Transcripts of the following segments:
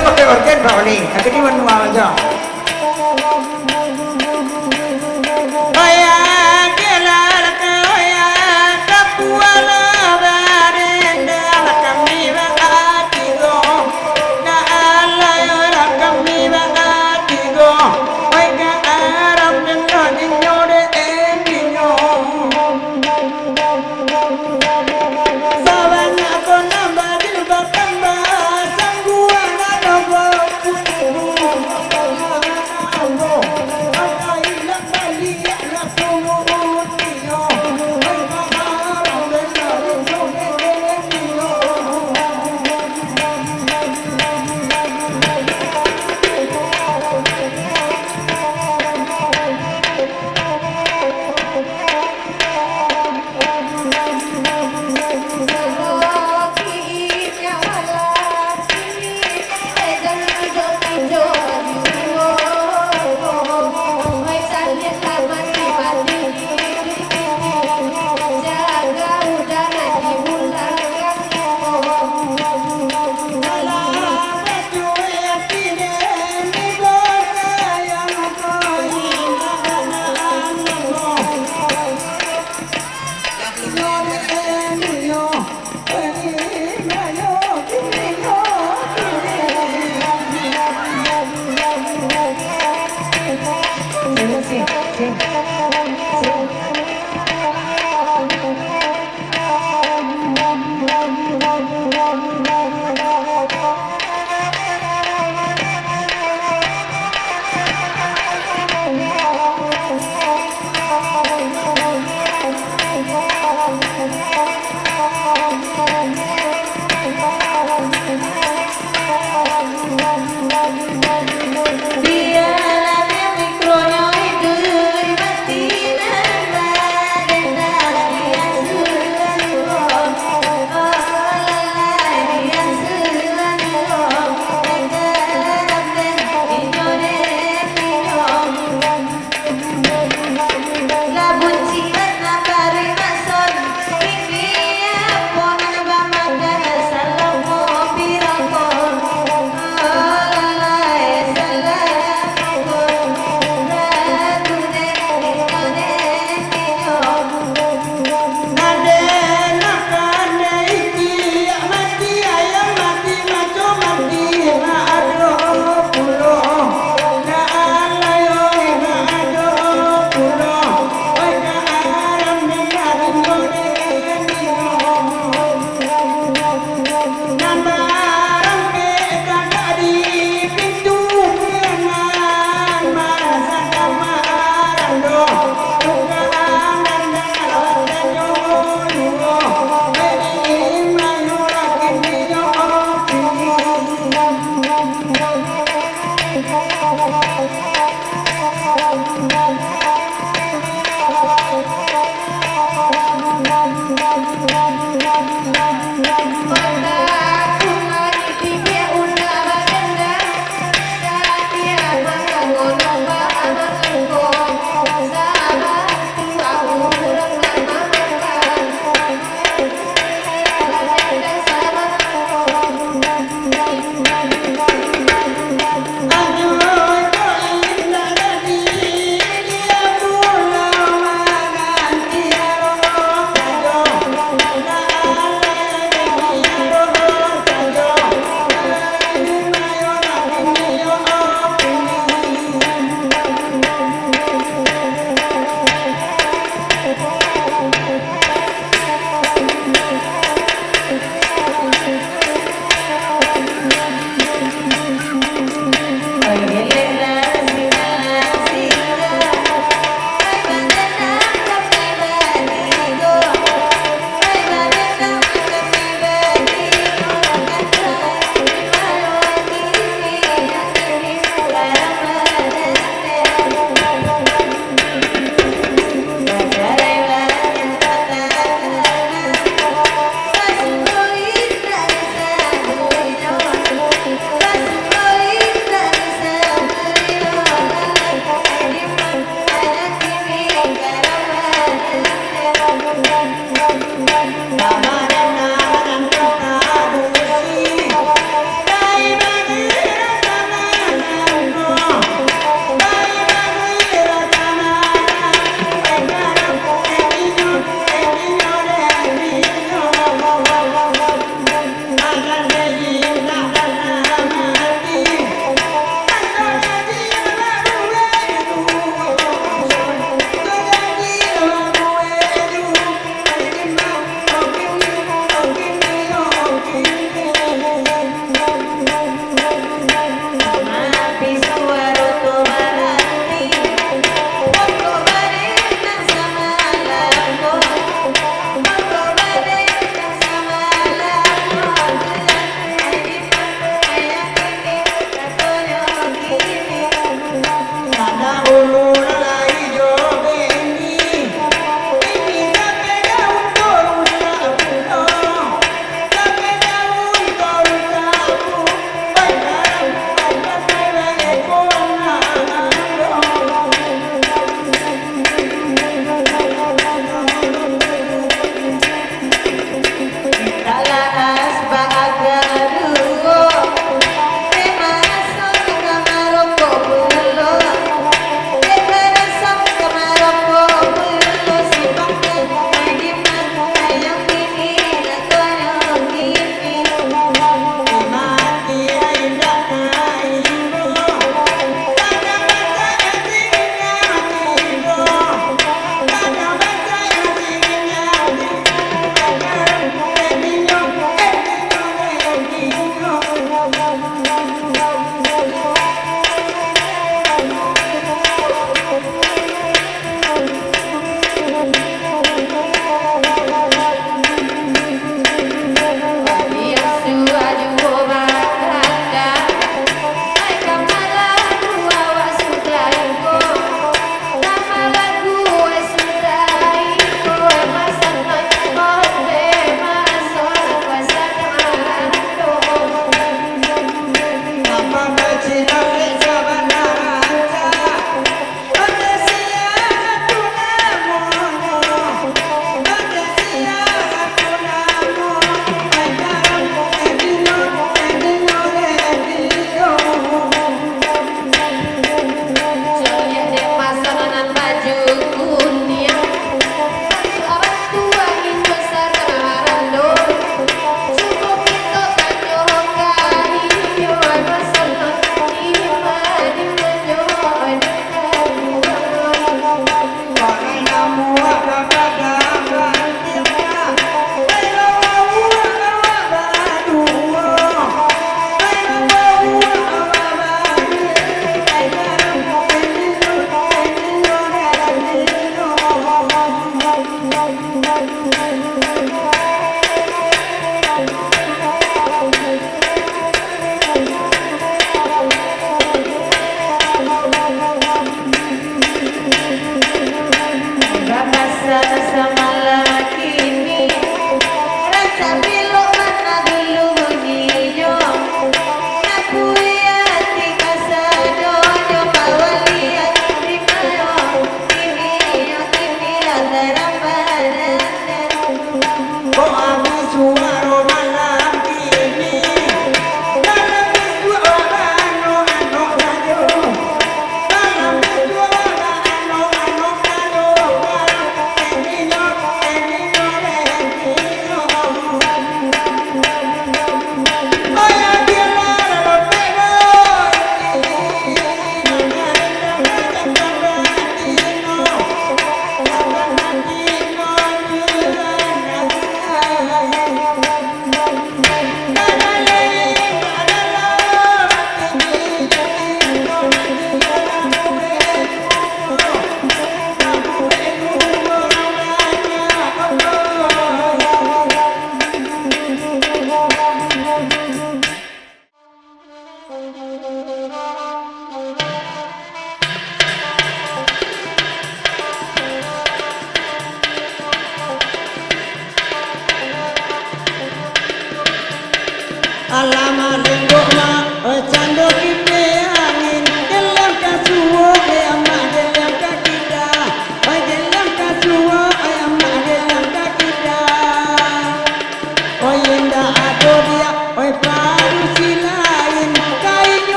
pakai organ boleh, tapi di manual aja.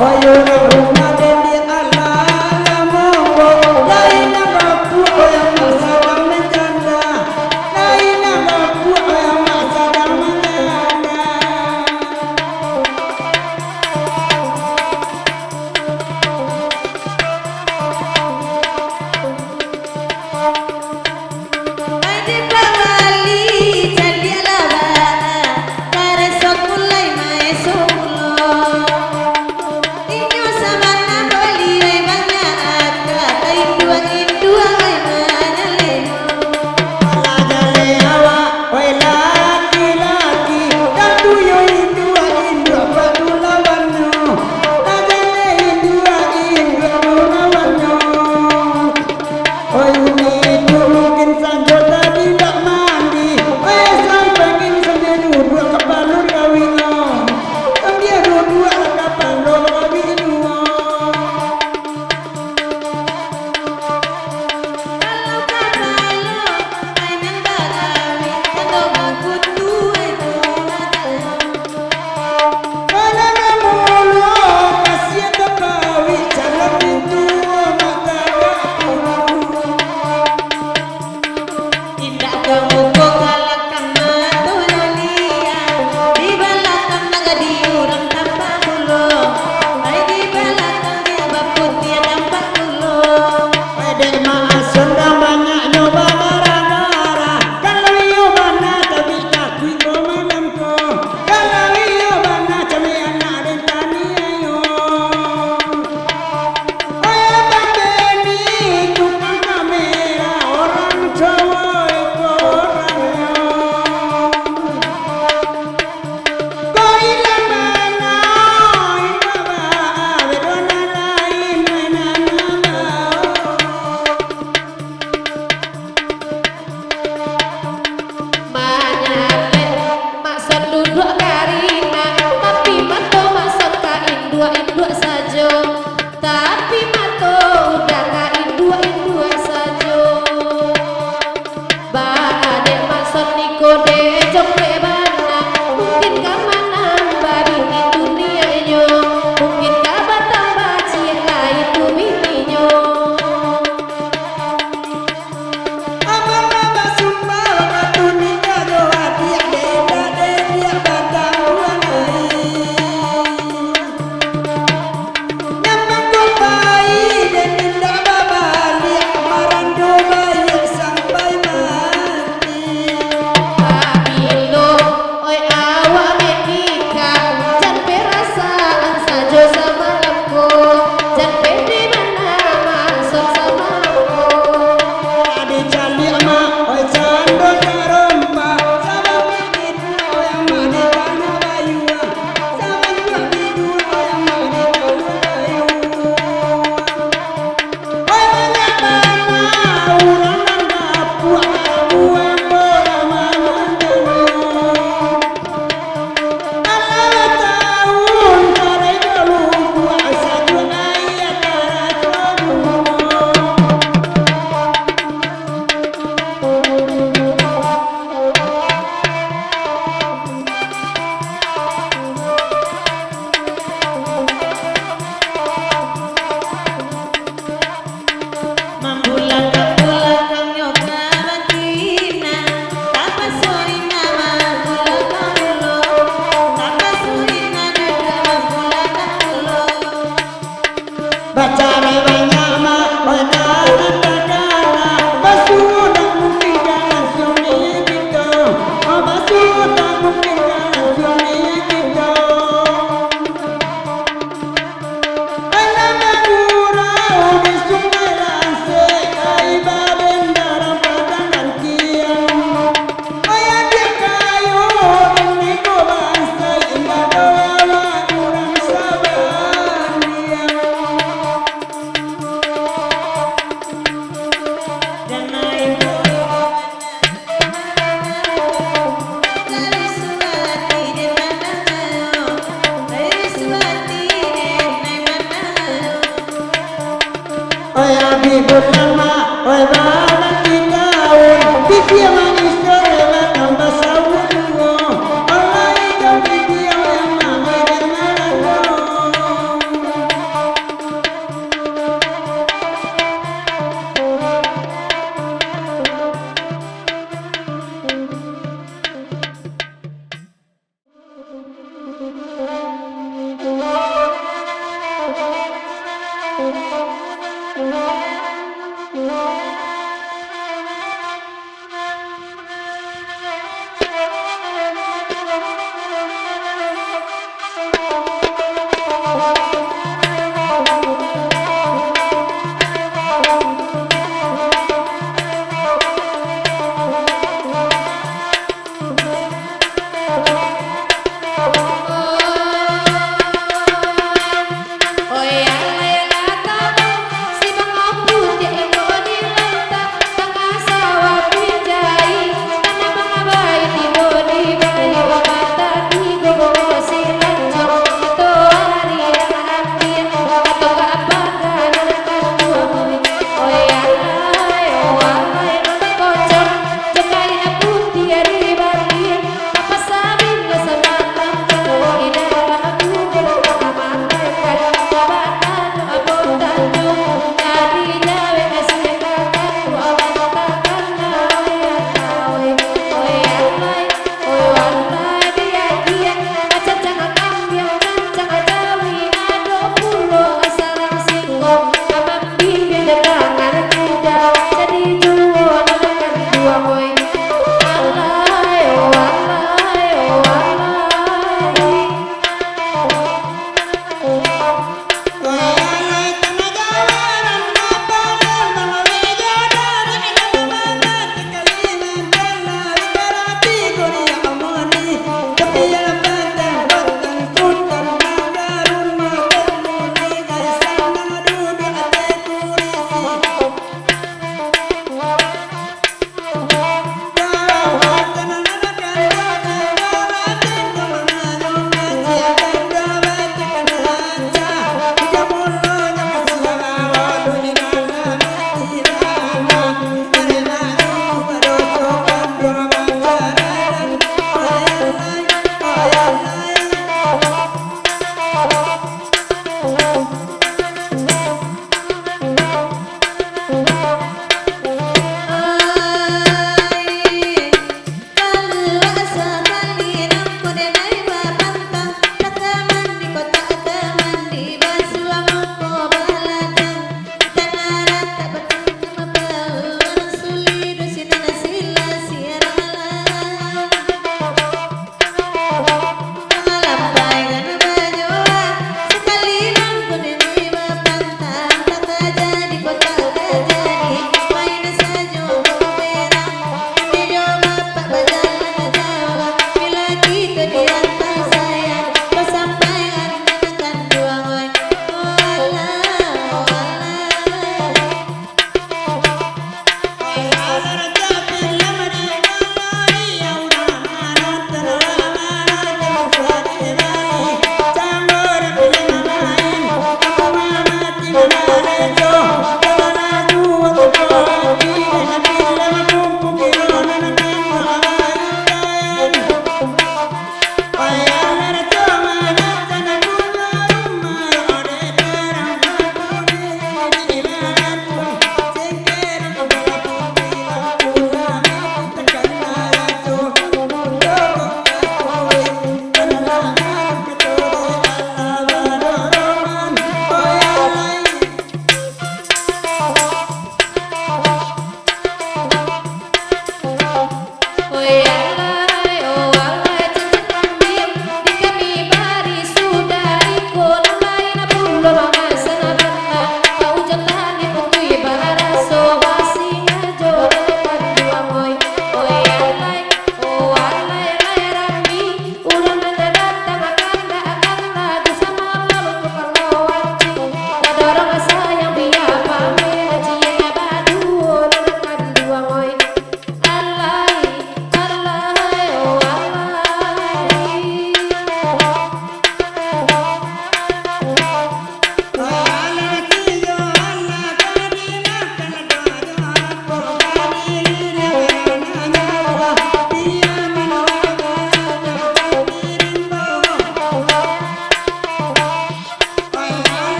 Ayo rumah deni ala monggo lain aku yang sedang menjanda lain aku yang sedang menjanda Adi bawali jadi laba kare sokulai mae sokulo inyo sama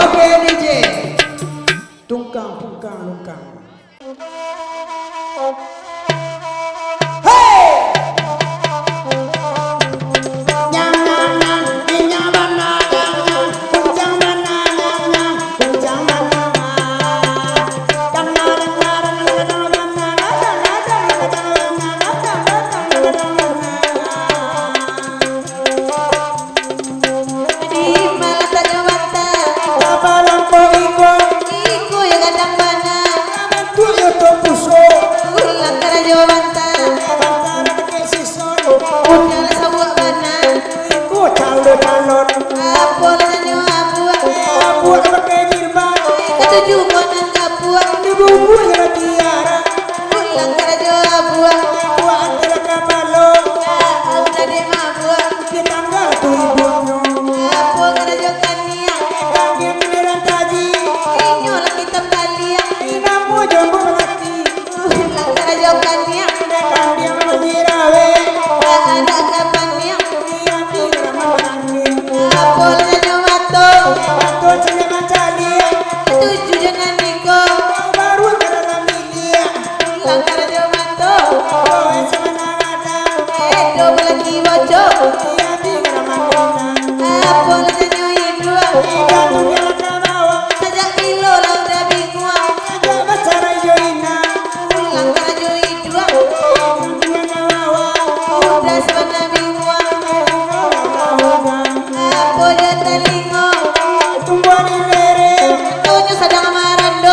Oke DJ. Tungkang, tungkang, tungkang. Sadang marando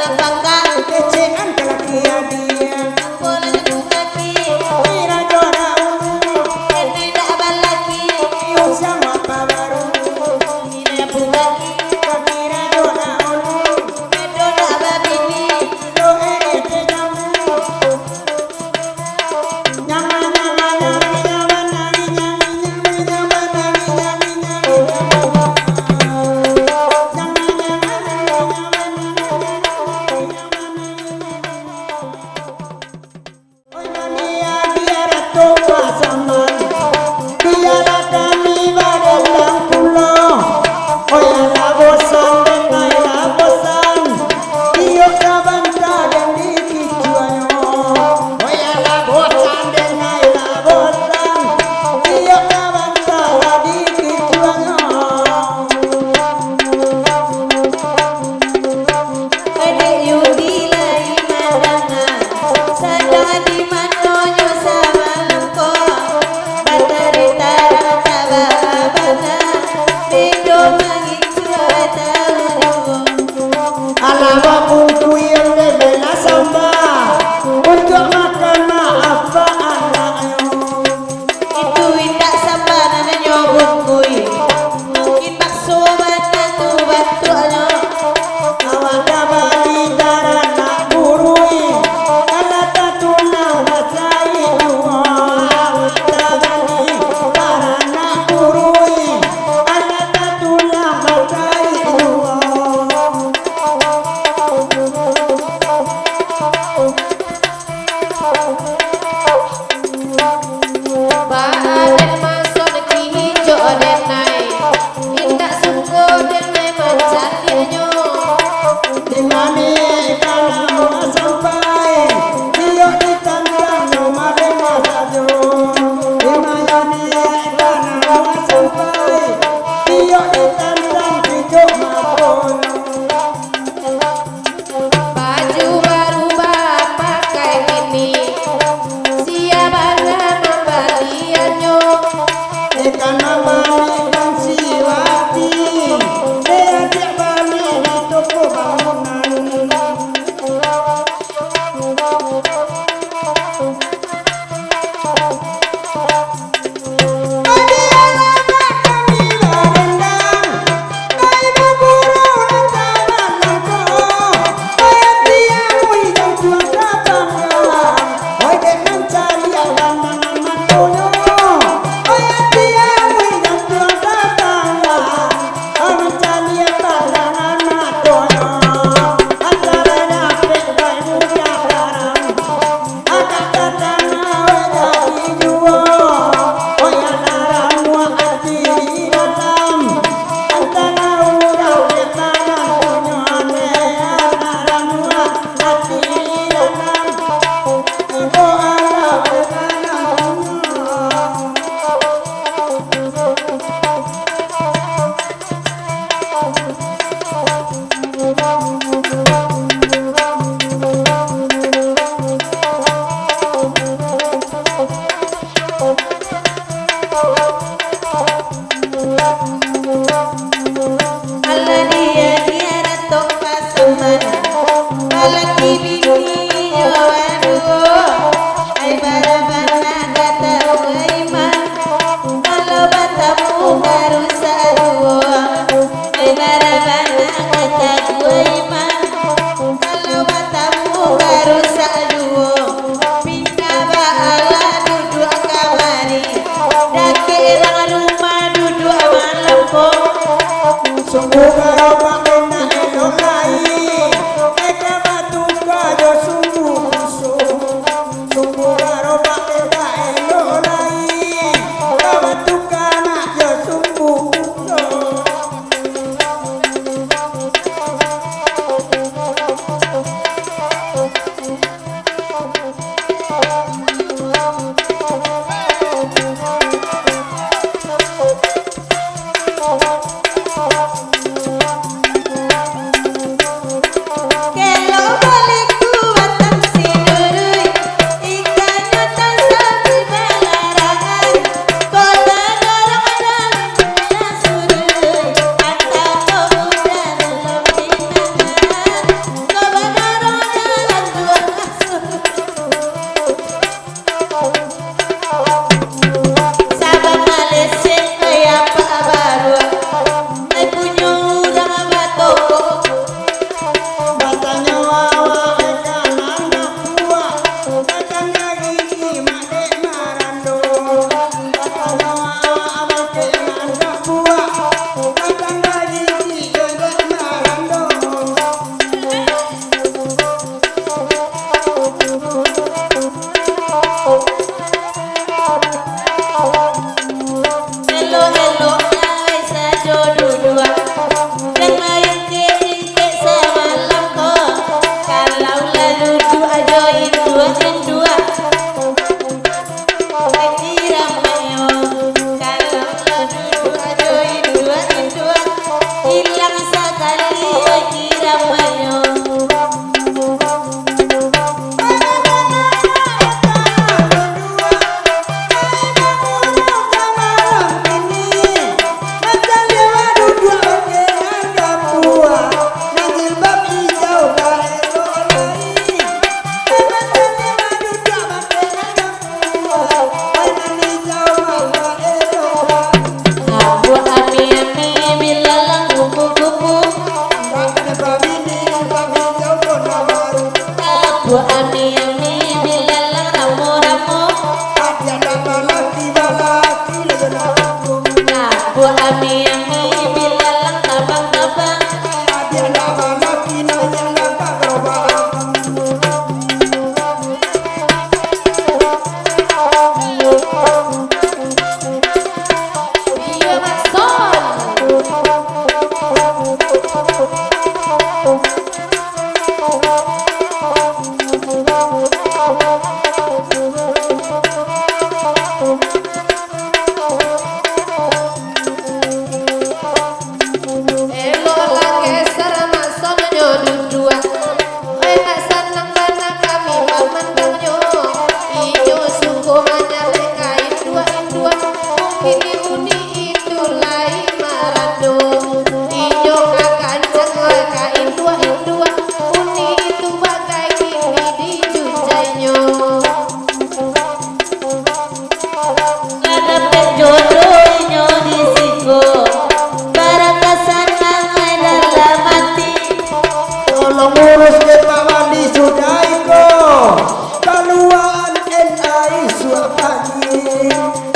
Anak bangka kecean kelakian dia Bola kaki Ira jora ulu Kene dak balaki Iu sama pabaru Ine bungaki Kakira jora ulu Medo dak babini Lo ete jamu Nyama nyama nyami nyama nami nyami nyami nyama nami nyami nyami Oi mania biara toa zaman biara kami bareng pulo Oi ala bosan dengai la bosan iyo kabanta dan dikicuayo Oi ala bosan dengai la bosan iyo kabanta la dikicuayo Ade yudi lai mandanga Sada di manonyo samalengko Batari tara tawa bana Bedo mangicu atau Alawa buku yang bela samba untuk makan apa anaknya Itu indak sambaran nyobong kui Mungkin bakso mana tu batuanyo awak bali darah nak burui kalau tak tunang rasai dua awak bali darah nak burui kalau tak tunang rasai dua Badan masuk neki hijau denai Indak suko denai mancalinyo di mana kana sampai dia ditantang nomor masajo di mana kana sampai dia ditantang hidup mapon Baju baru pakai ini Siapa membaliannya ikan mani dan siwati dia tidak balik di toko bangunan Antara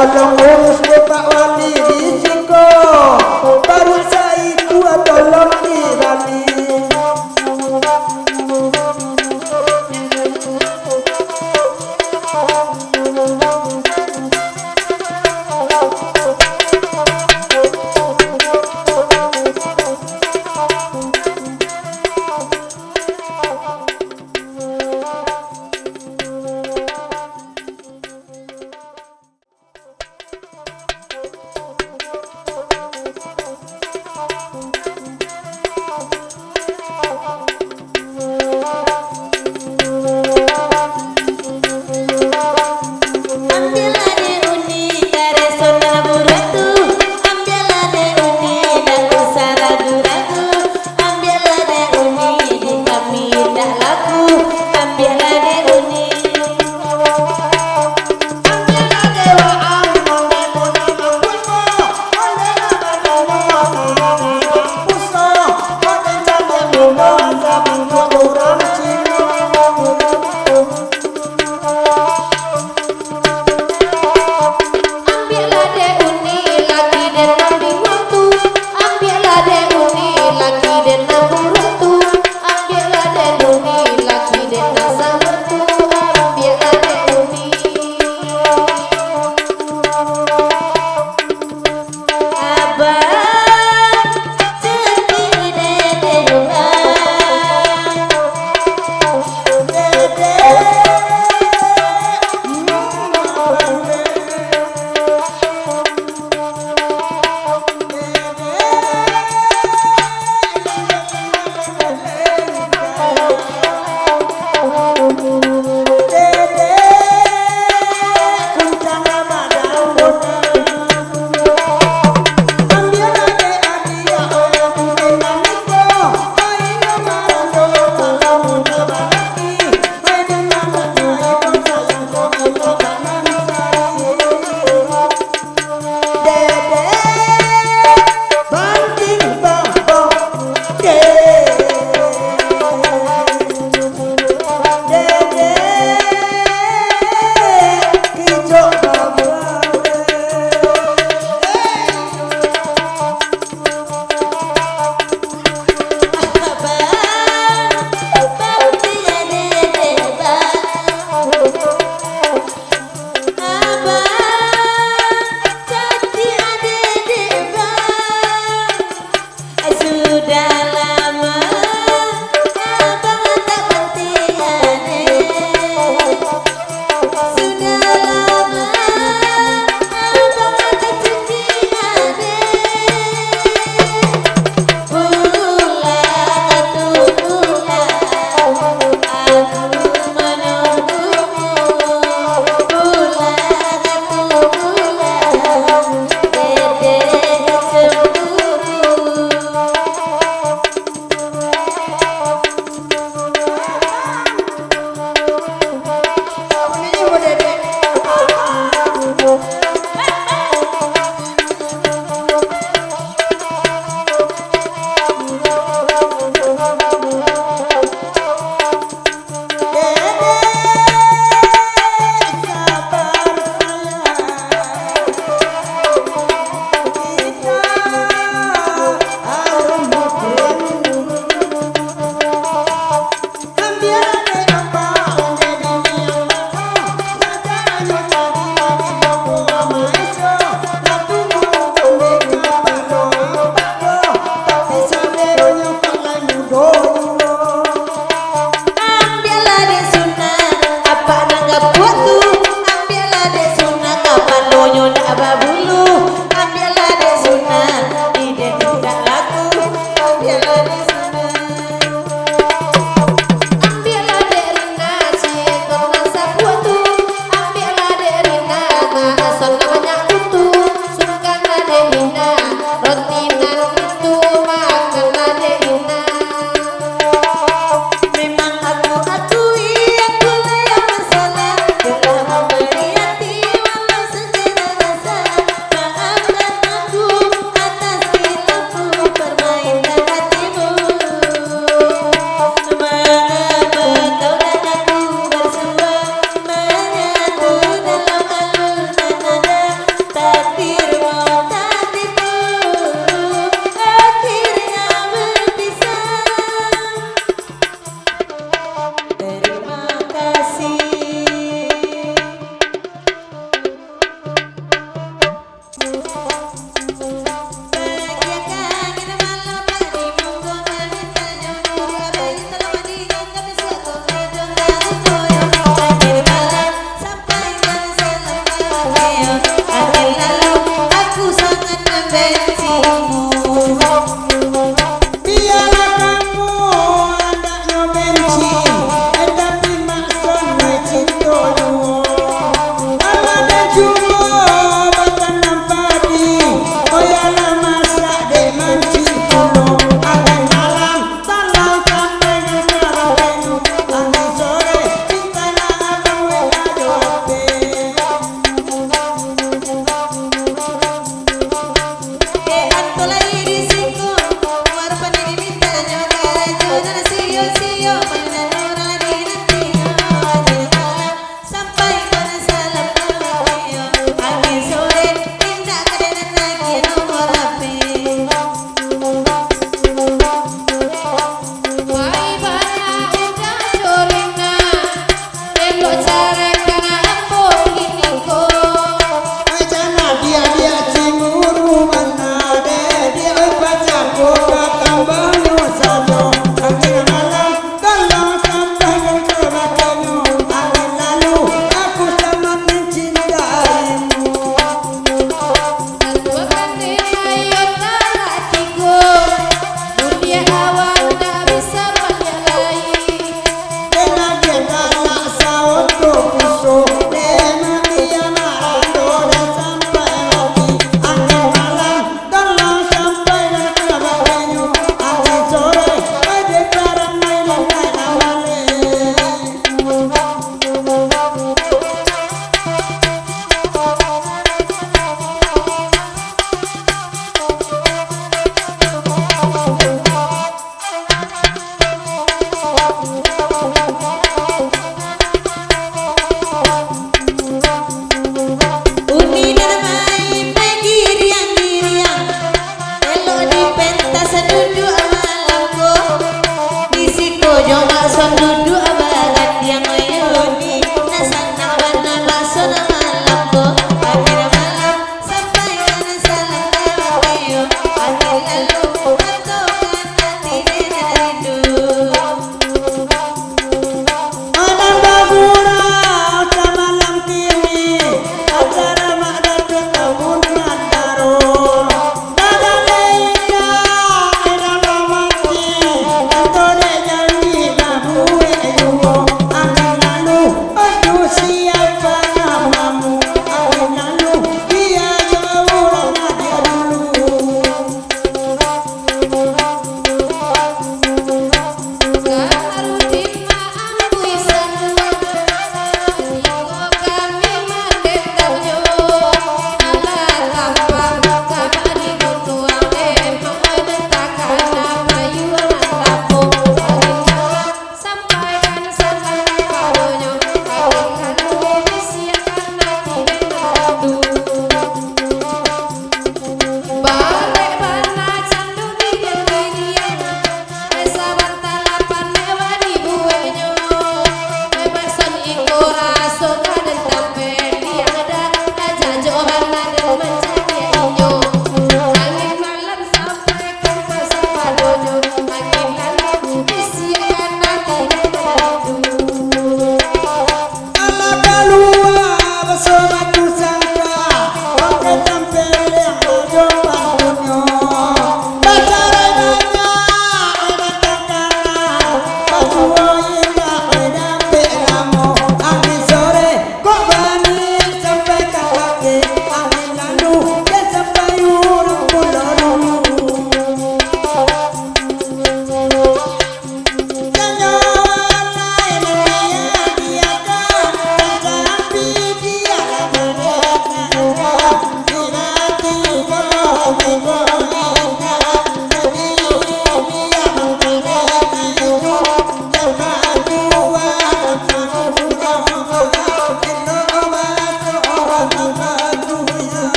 tolong urus Pak Wali disiko baru saiku tolong dirani son duduk bagat yang ngayuni nasana warna bason malam ko akhir malam sampai kana salam kayo akhir lalu atau hati rindu Malam bagura uca malam kini acara makda ketemu mandaro dadaleika ira mamaki antone janji babuwe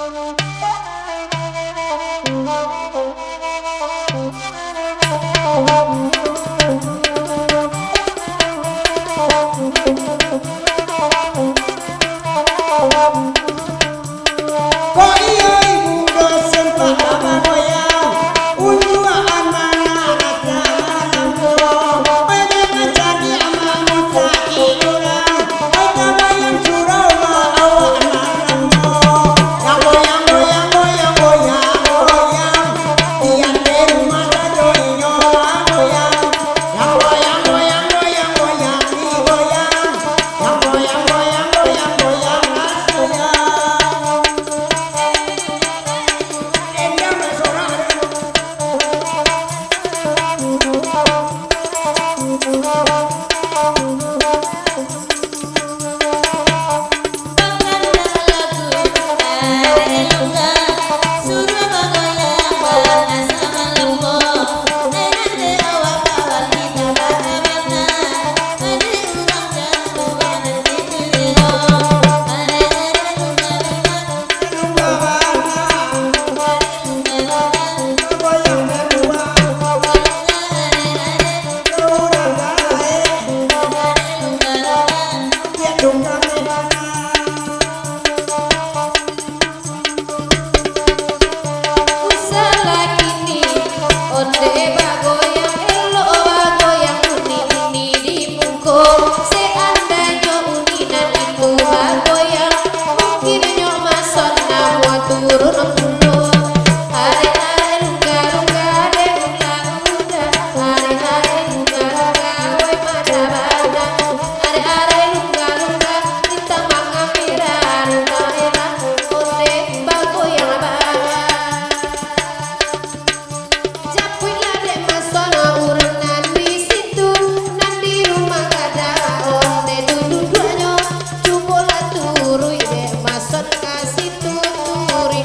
Kok iya ibu dosen Pak goyang unjuk amanah aja pengen jadi amanah tak hilang aja bayang surau awak yang goyang goyang goyang goyang goyang tiap di rumah dadoinyo goyang yang goyang goyang goyang goyang digoyang yang goyang goyang goyang goyang goyang Kasih tuturi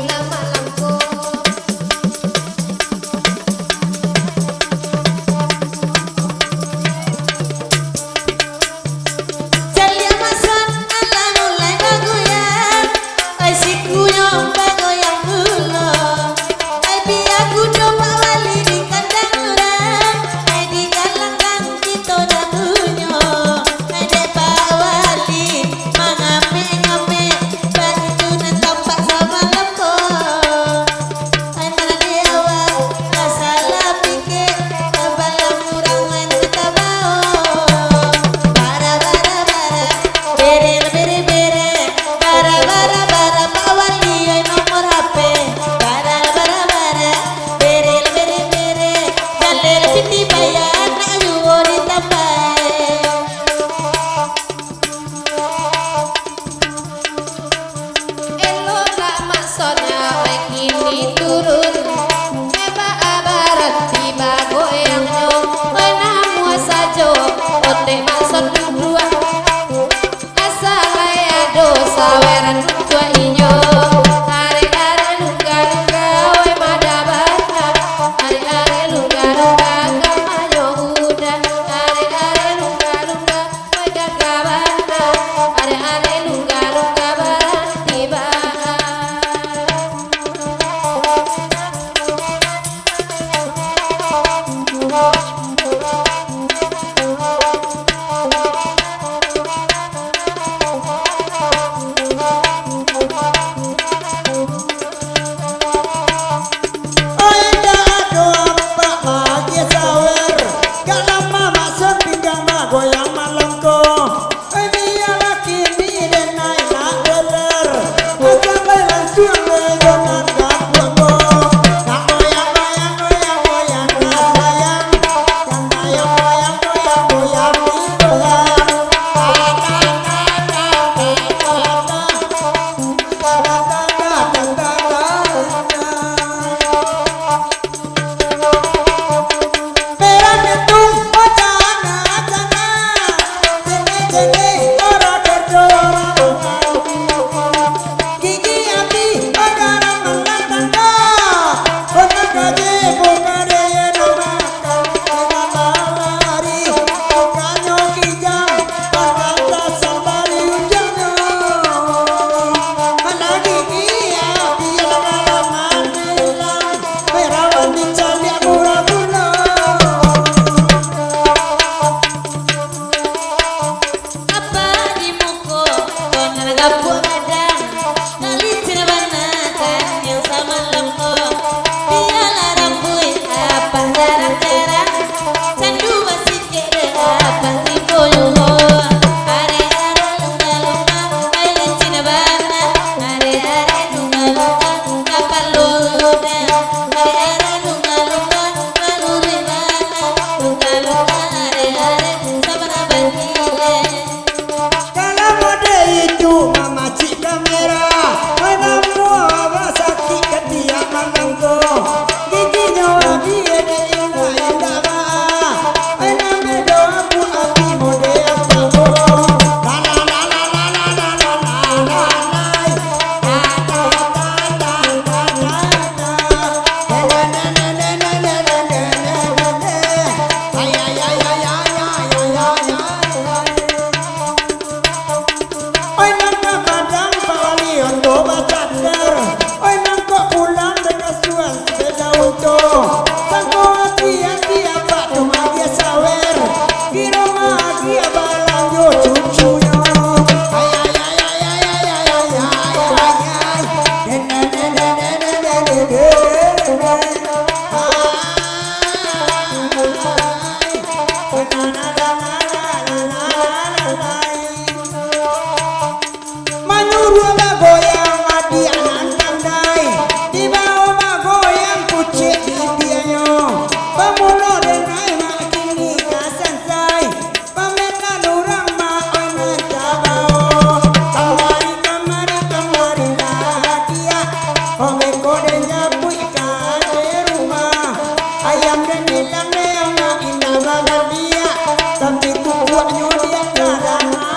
Ome kode nyapu ikan di rumah, ayam dan bilang leona indah banget dia, tapi tubuhnya dia kadang ada.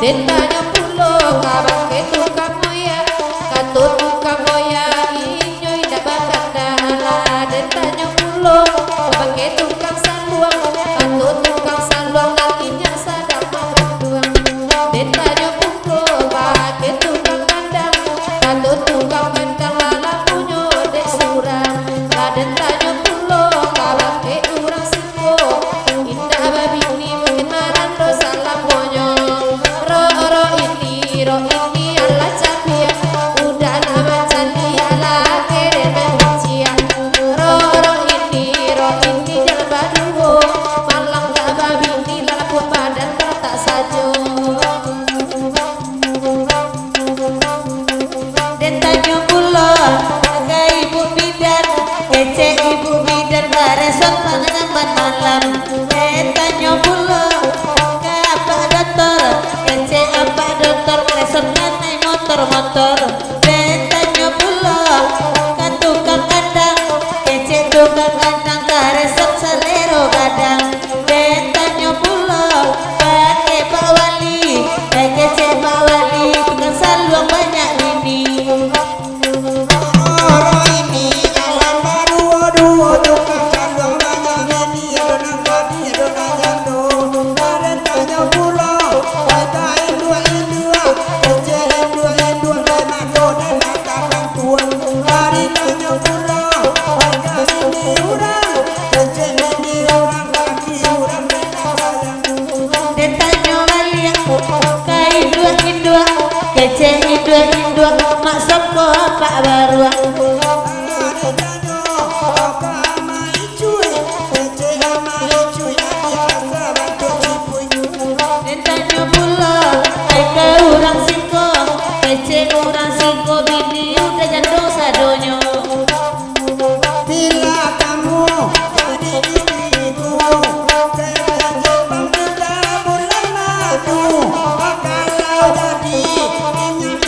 Dentanya pulo kabang ke tukang moya, katut tukang moya inyoy da bakandala. Dentanya pulo kabang ke tukang saluang, katut tukang saluang lakinya sadang mangduang. Dentanya pulo kabang ke tukang kandang, katut tukang kandang lala punyo dek surang. Dentanya pulo kabang ke urang siko, indah babi ni mengenaran dosa lamponyo. Ro ini ala capia udah nama candi ala kere mencia. Ro ini jalan baduo malang tak babi ini lalapun badan tak sajo. Dentanya pulo aga ibu bidan kece ibu bidan bareson panganan malam. Dentanya pulo aga apa dokter kece apa dokter leson naik motor. Dentanya pulo kan tukang kandang kece tukang kandang kareson selero kadang. Dentanya pulo pakai Pak Wali kece Pak Wali tukang saluang banyak ini. Orang ini alam baru aduh tukang kandang banyak ini adonang babi adonang jando. Dentanya pulau kata indua kece indua mando dan kakang tuang. Dentanya pulau kata ini urang kece ini urang kaki urang sayang. Dentanya waliang kai indua kece indua mak soko pak baruang. Dentanya pulo kai ke urang singko kece urang singko bini udah jando sadonyo. Bila kamu jadi istriku, saya jepang kita bulan madu. Kalau jadi minyak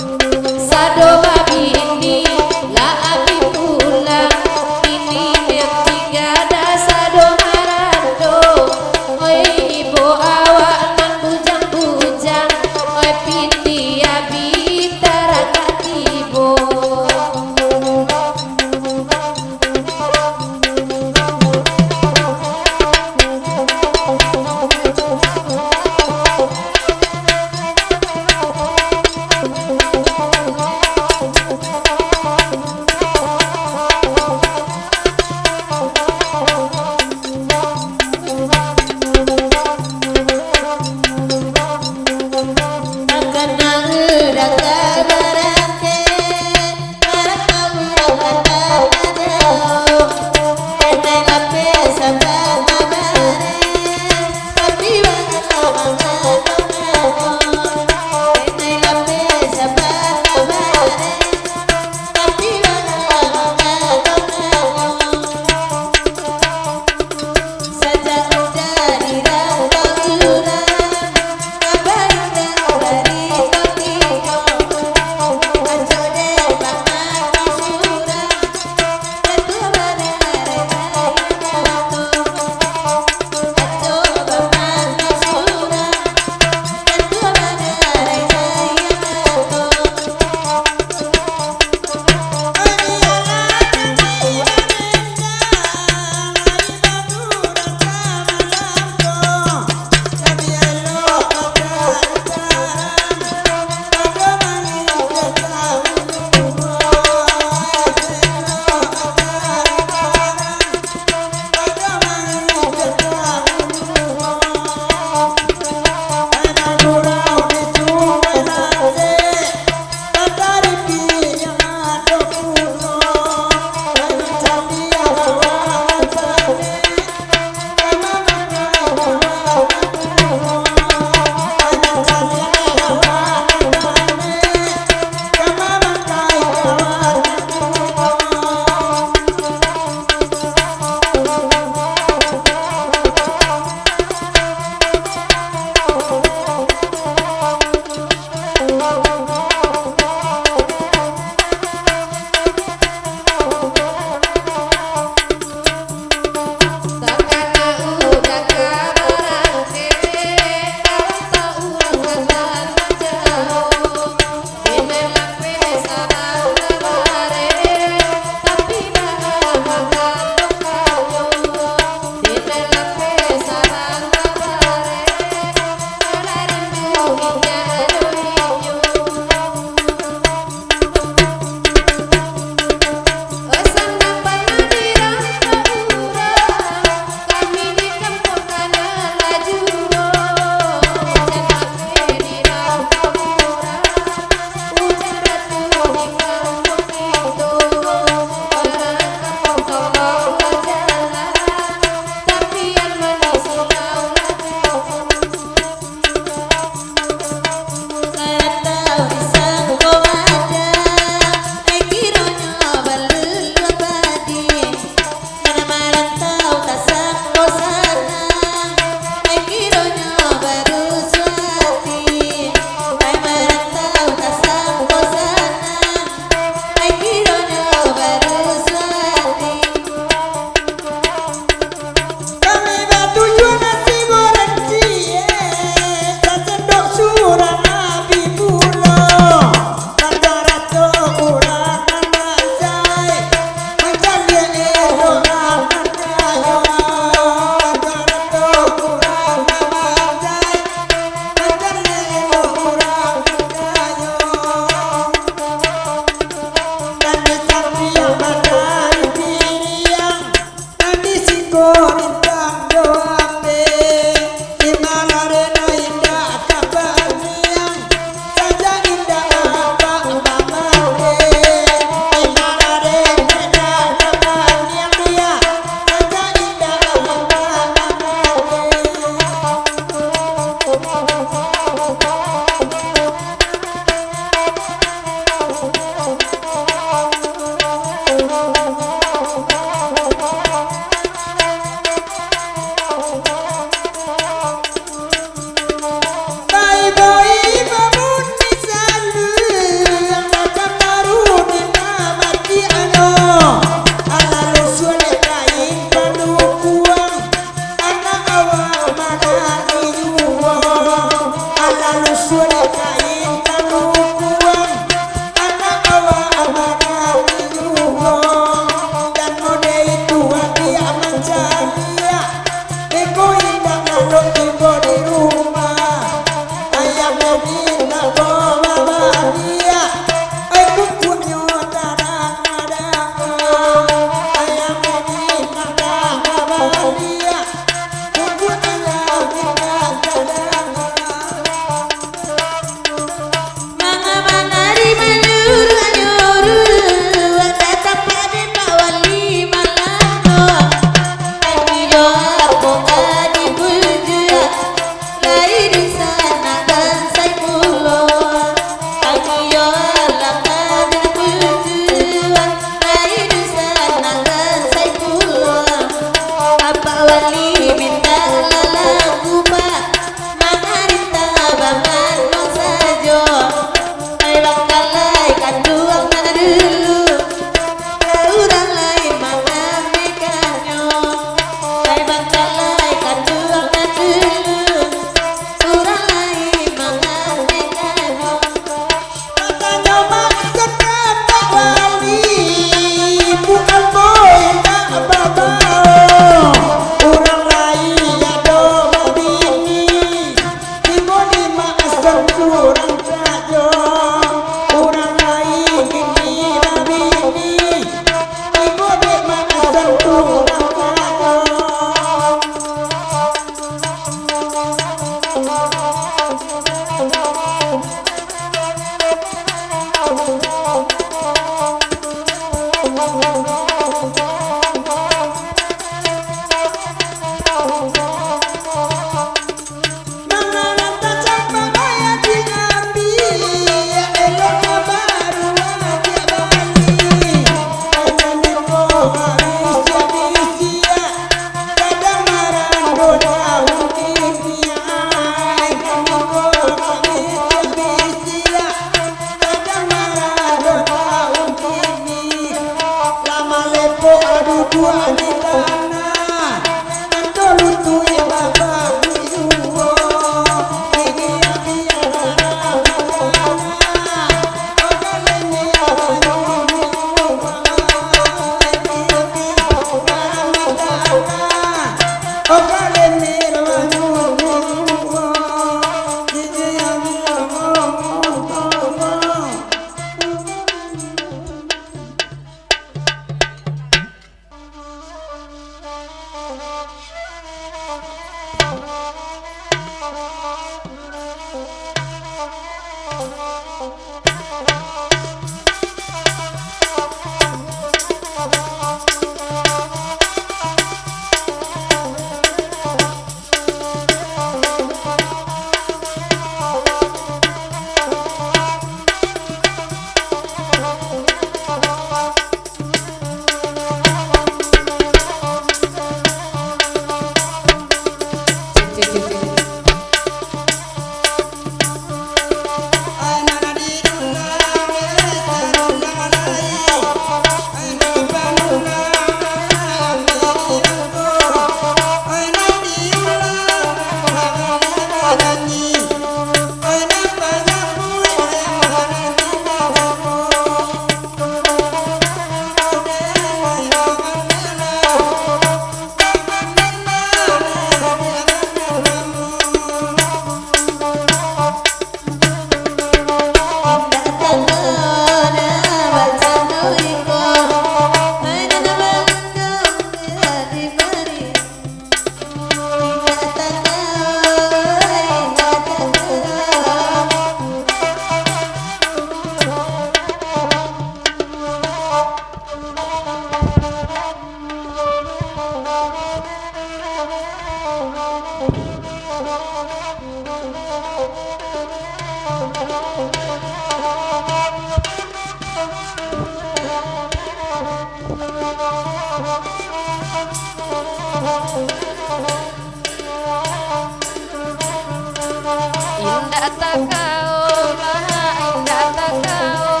Indah tak kau maha indah tak kau,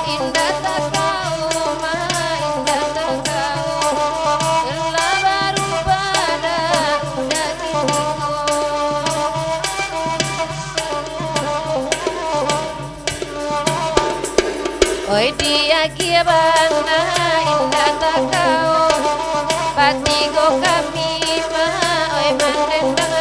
indah tak kau maha indah tak kau, telah baru pada dagingku. Oi dia kiaban maha indah tak kau, patigo kami maha oi mandendangnya.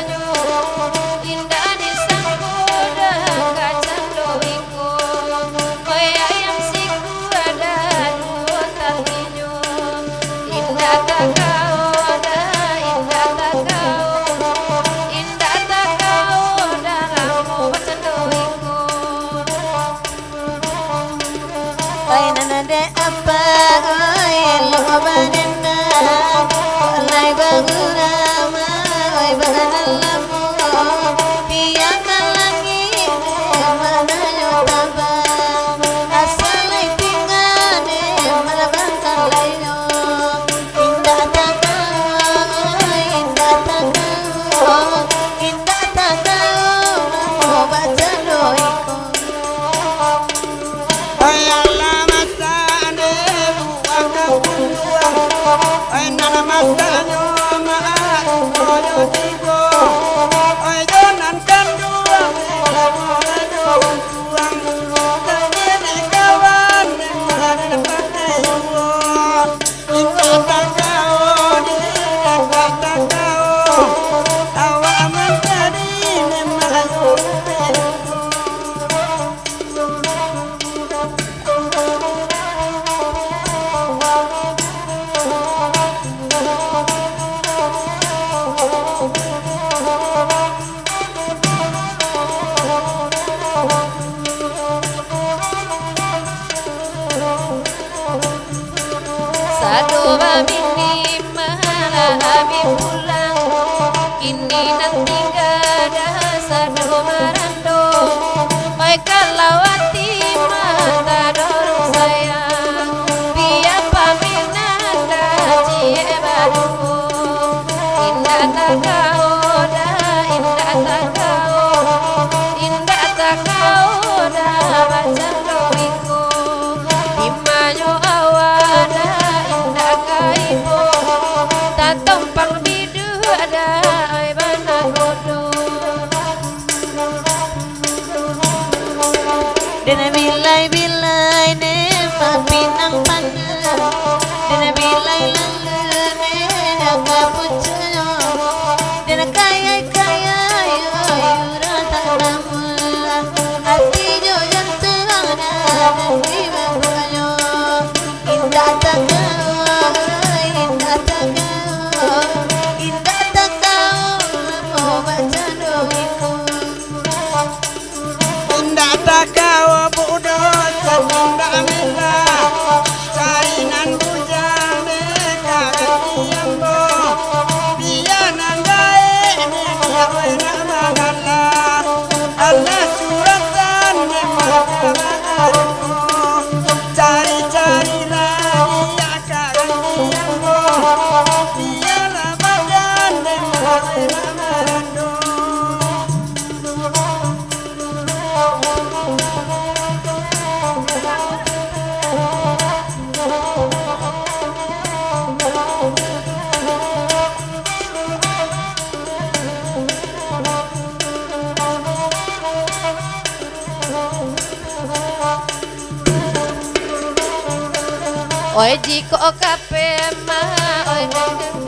Oi jiko kape mah oi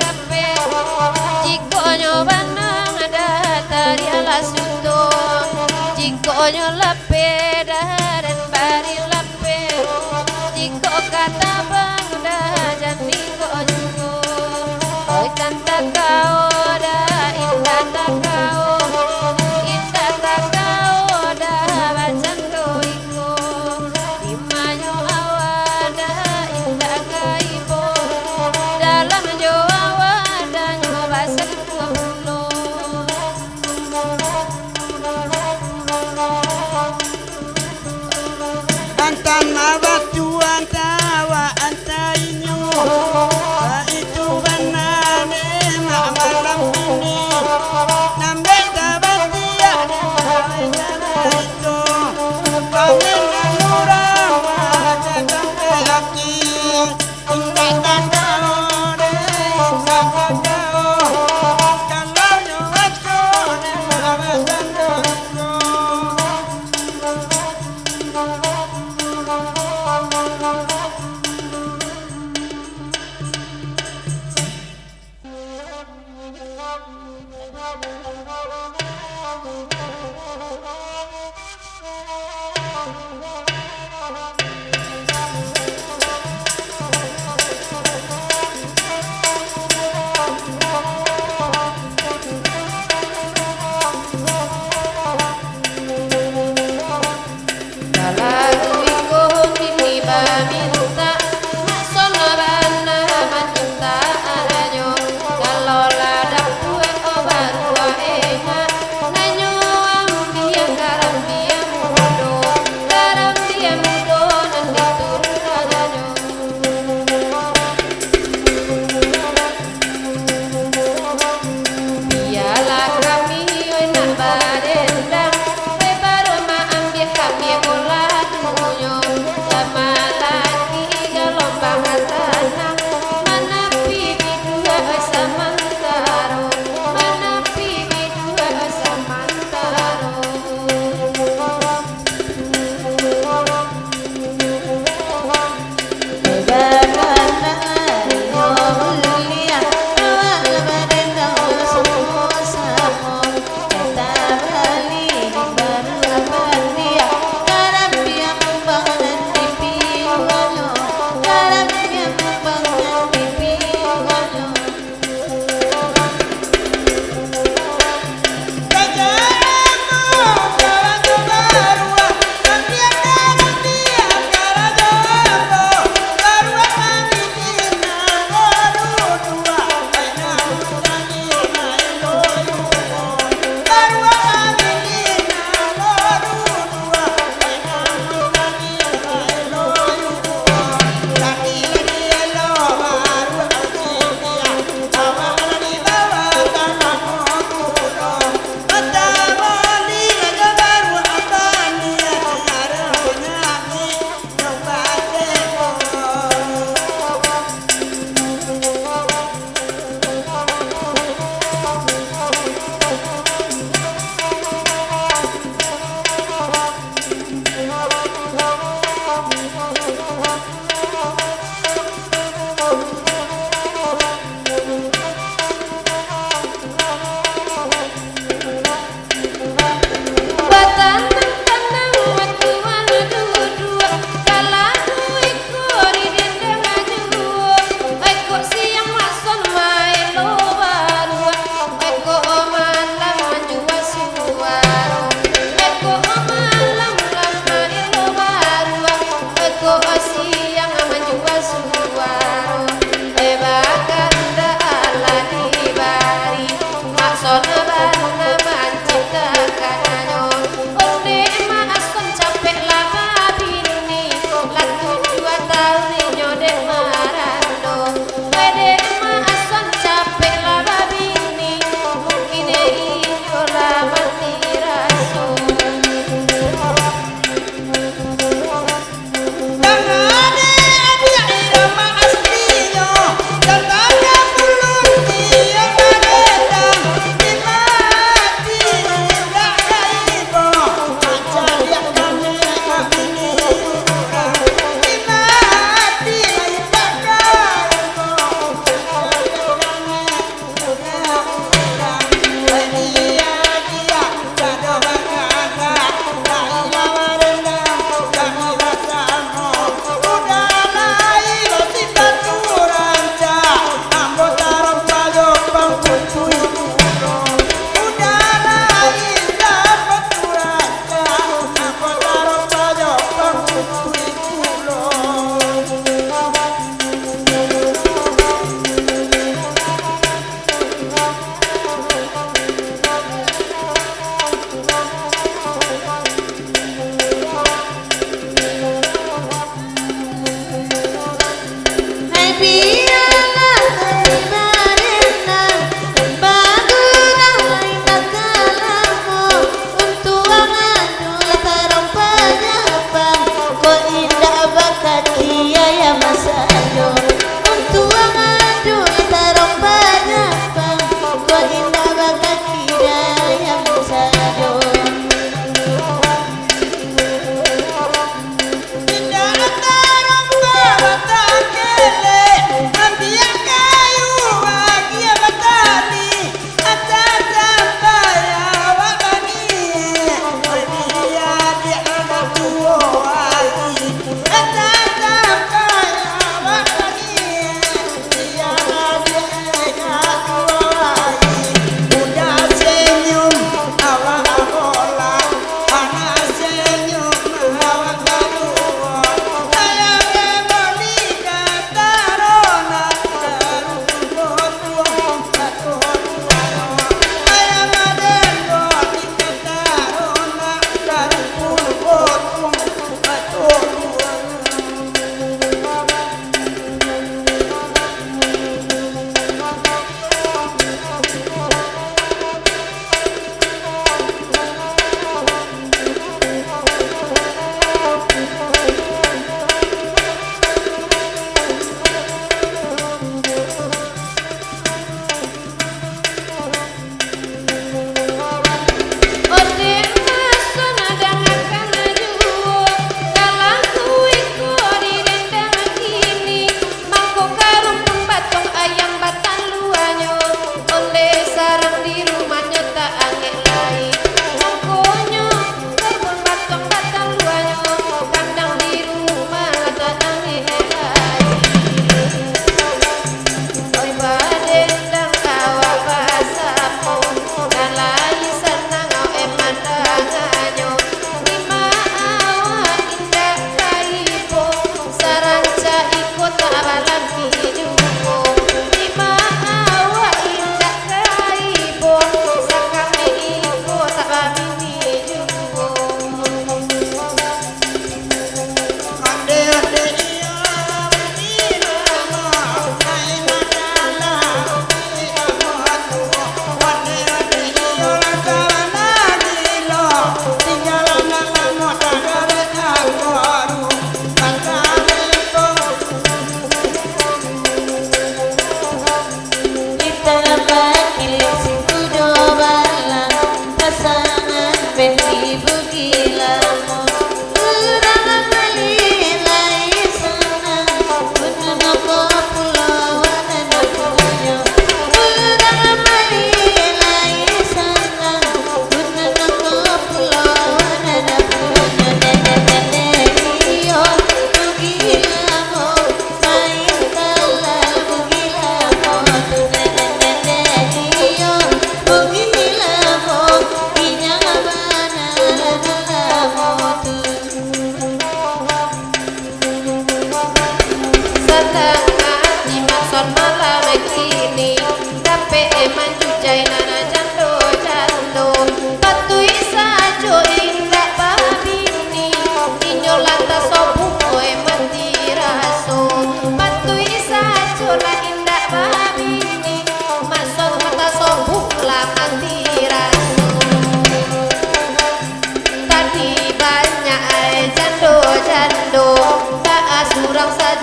kape jiko nyoba nang datari ala sundo jiko nyolape dan bari lape jiko kata bang dah jani ko jugo oi tanta kau dah indah takau dah bacan koiko imanyo awada indah kaibo dalam jo awada nyoba sepulo antama batu antawa antainyo itu banane malam ini nambe tabatia itu pangeran nurama jagambe aki indah takau kalau nyobaco mabasan Thank you.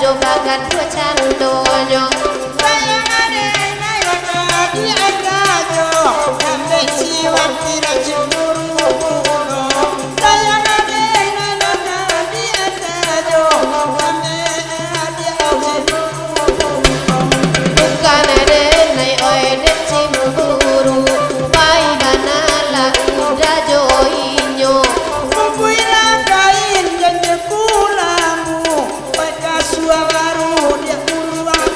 rajo bagat bocah donya sayangane nayana diagajo sampe siwati rajiburu sayangane nayana diagajo sampe bukan ada nai oi de cimburu pai banala rajo inyo Kukuila kain janji kulamu Baca suararu dia puluhan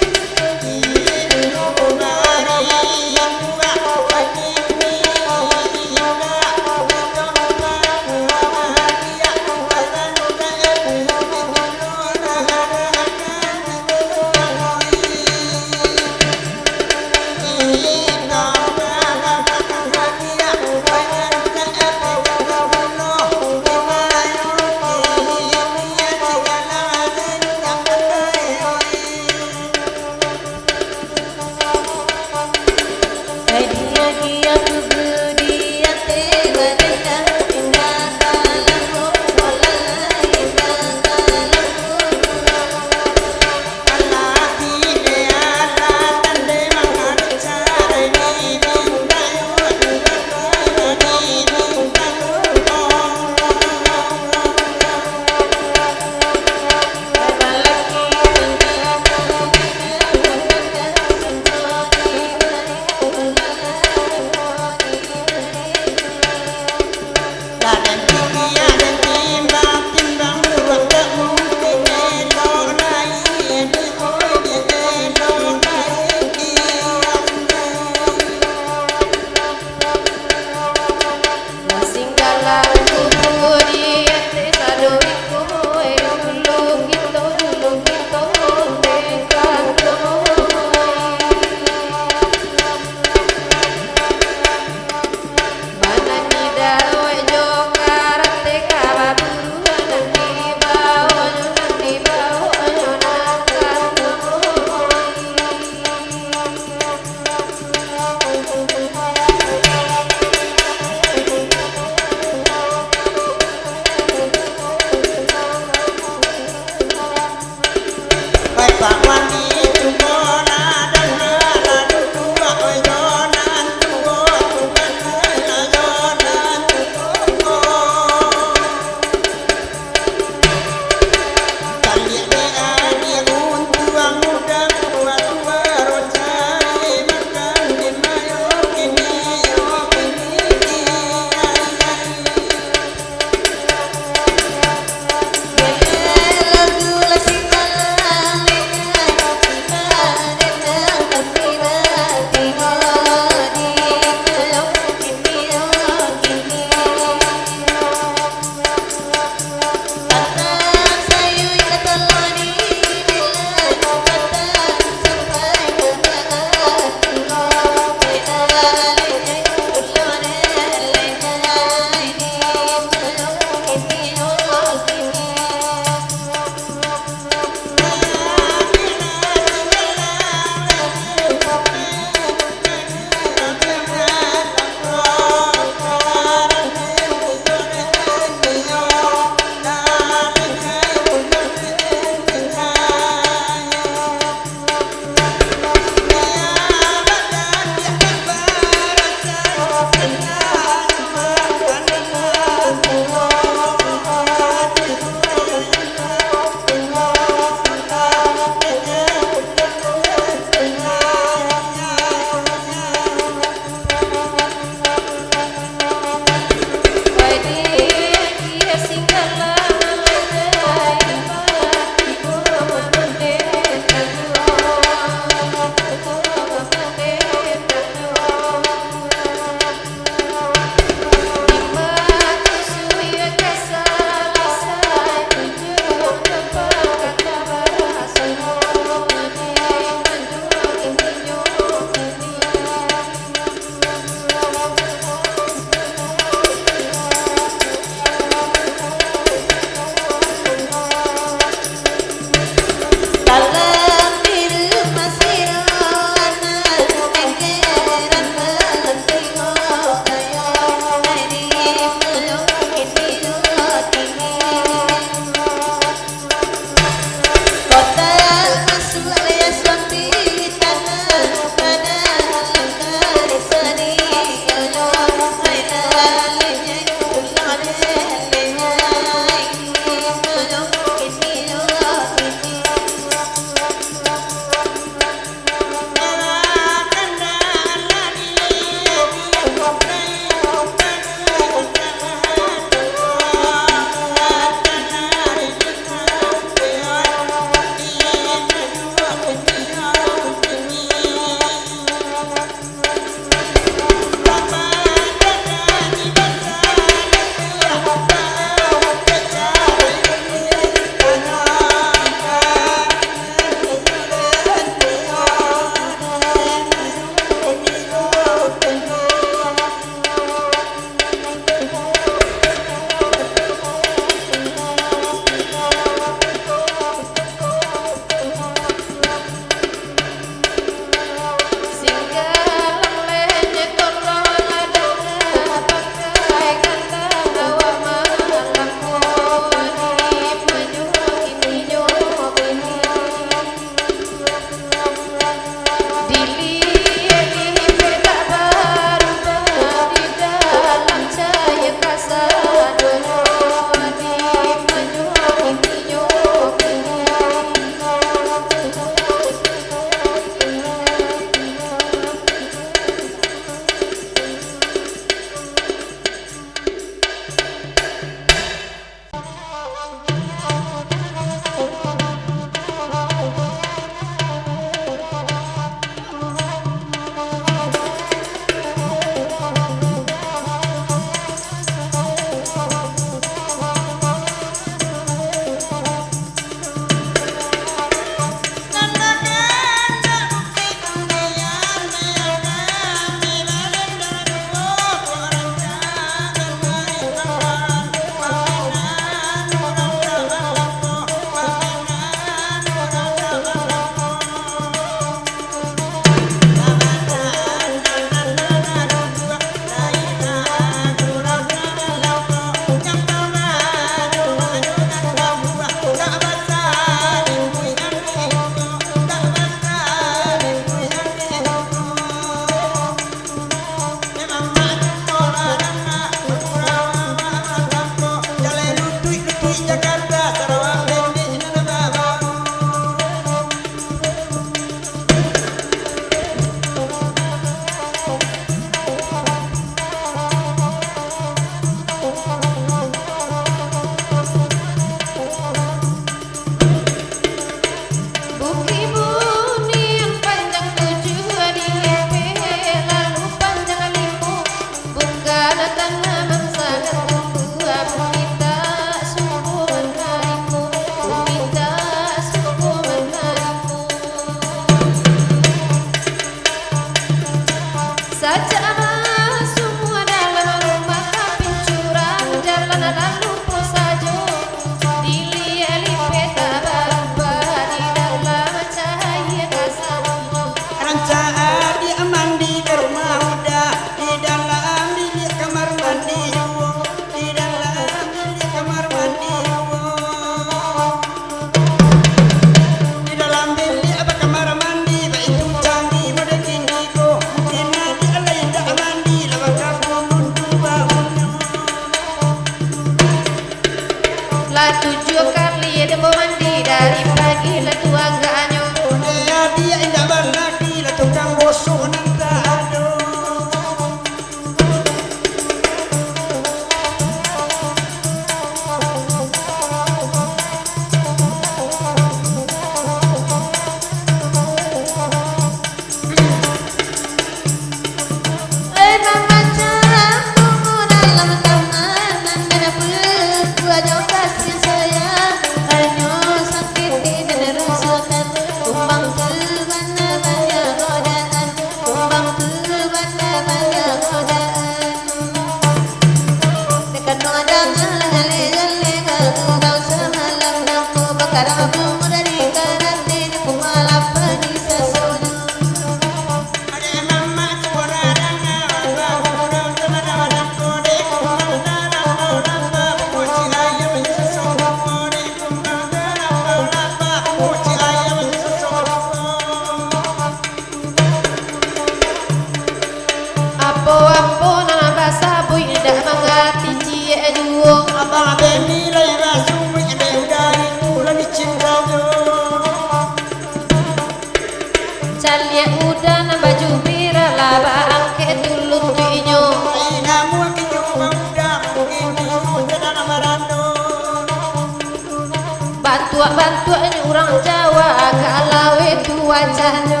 tuanya orang Jawa kalau itu wajahnya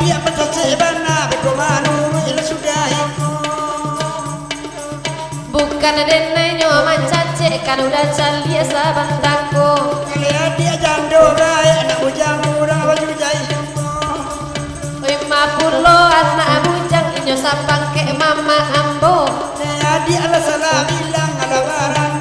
dia pecah bana bekomanu sudah itu bukan denenyo mancace kan udah calia sabantako dia jando gaya anak bujang murah baju jai 50 anak bujang inyo sapang ke mama ambo dia ala salah bilang ala barang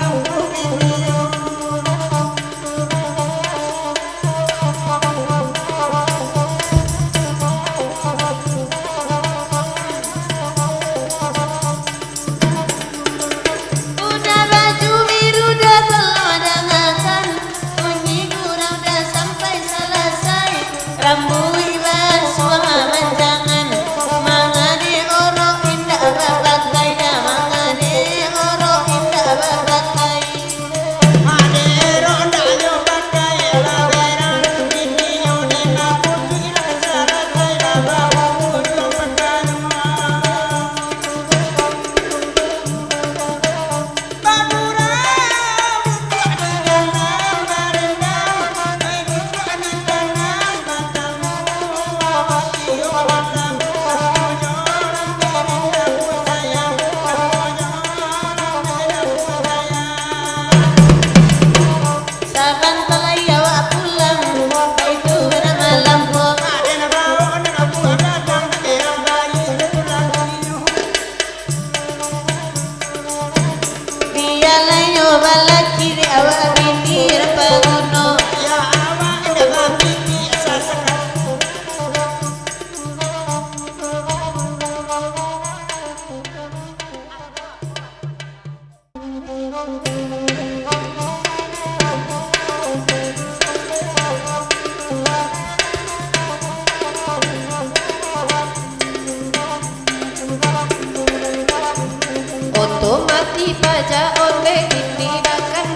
otomati pajak oleh ini dakan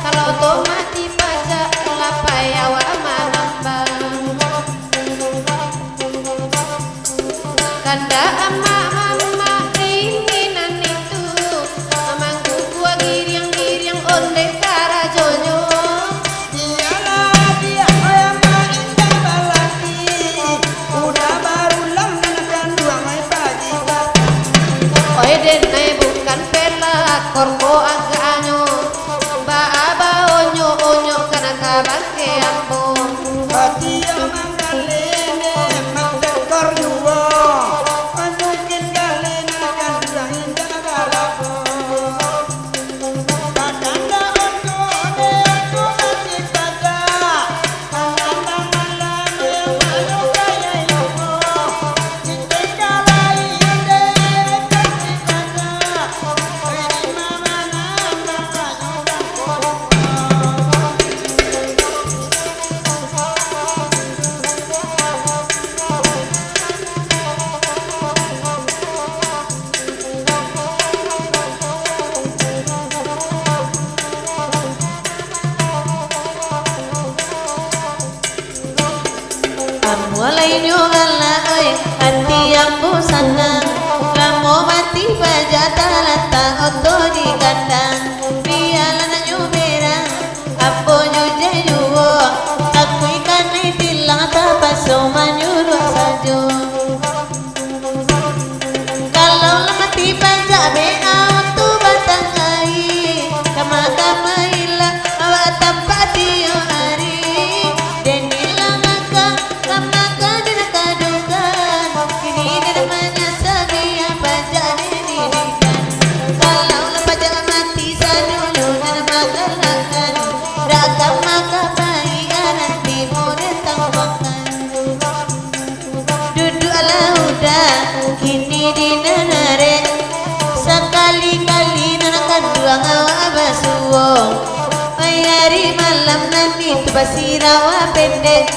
kalau otomati pajak lapayawa manambang kanda ama mama keinginan itu mamangku gua giriang oleh karajojo dia yang indah balaki udah baru lang dan dua mai pagi oe denai bukan pelakor ko aganyo ba aba onyo kana kabake ambo batia mangalene mangkor yuwo mungkin galena kan durang indah balapo kadanda onyo de aku masih pada malam yang malu kaya yuwo kita kalai inde kasih pada ini mama nambah mulai nyogala oi hati ambu sanang lamo mati bajata lata oto di kandang biala na nyubera apo nyuje yuwo aku ikan tilang tapaso manyuru sajo kalau mati bajak be auto batang ai kama ila awak tampak dia hari kini dinanare sekali-kali nanakan dua ngawa basuo hari malam nanti tu basirawa pendek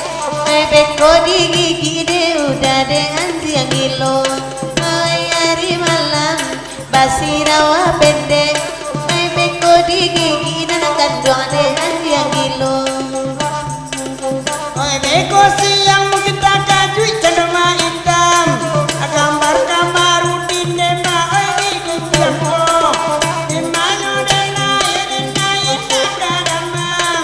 beko di gigi de udah de anji yang gilo hari malam basirawa pendek beko di gigi nanakan dua de anji yang gilo beko siang mungkin tak kaju cenderma hitam gambar udin dema di kumpulko di mana dena kadamam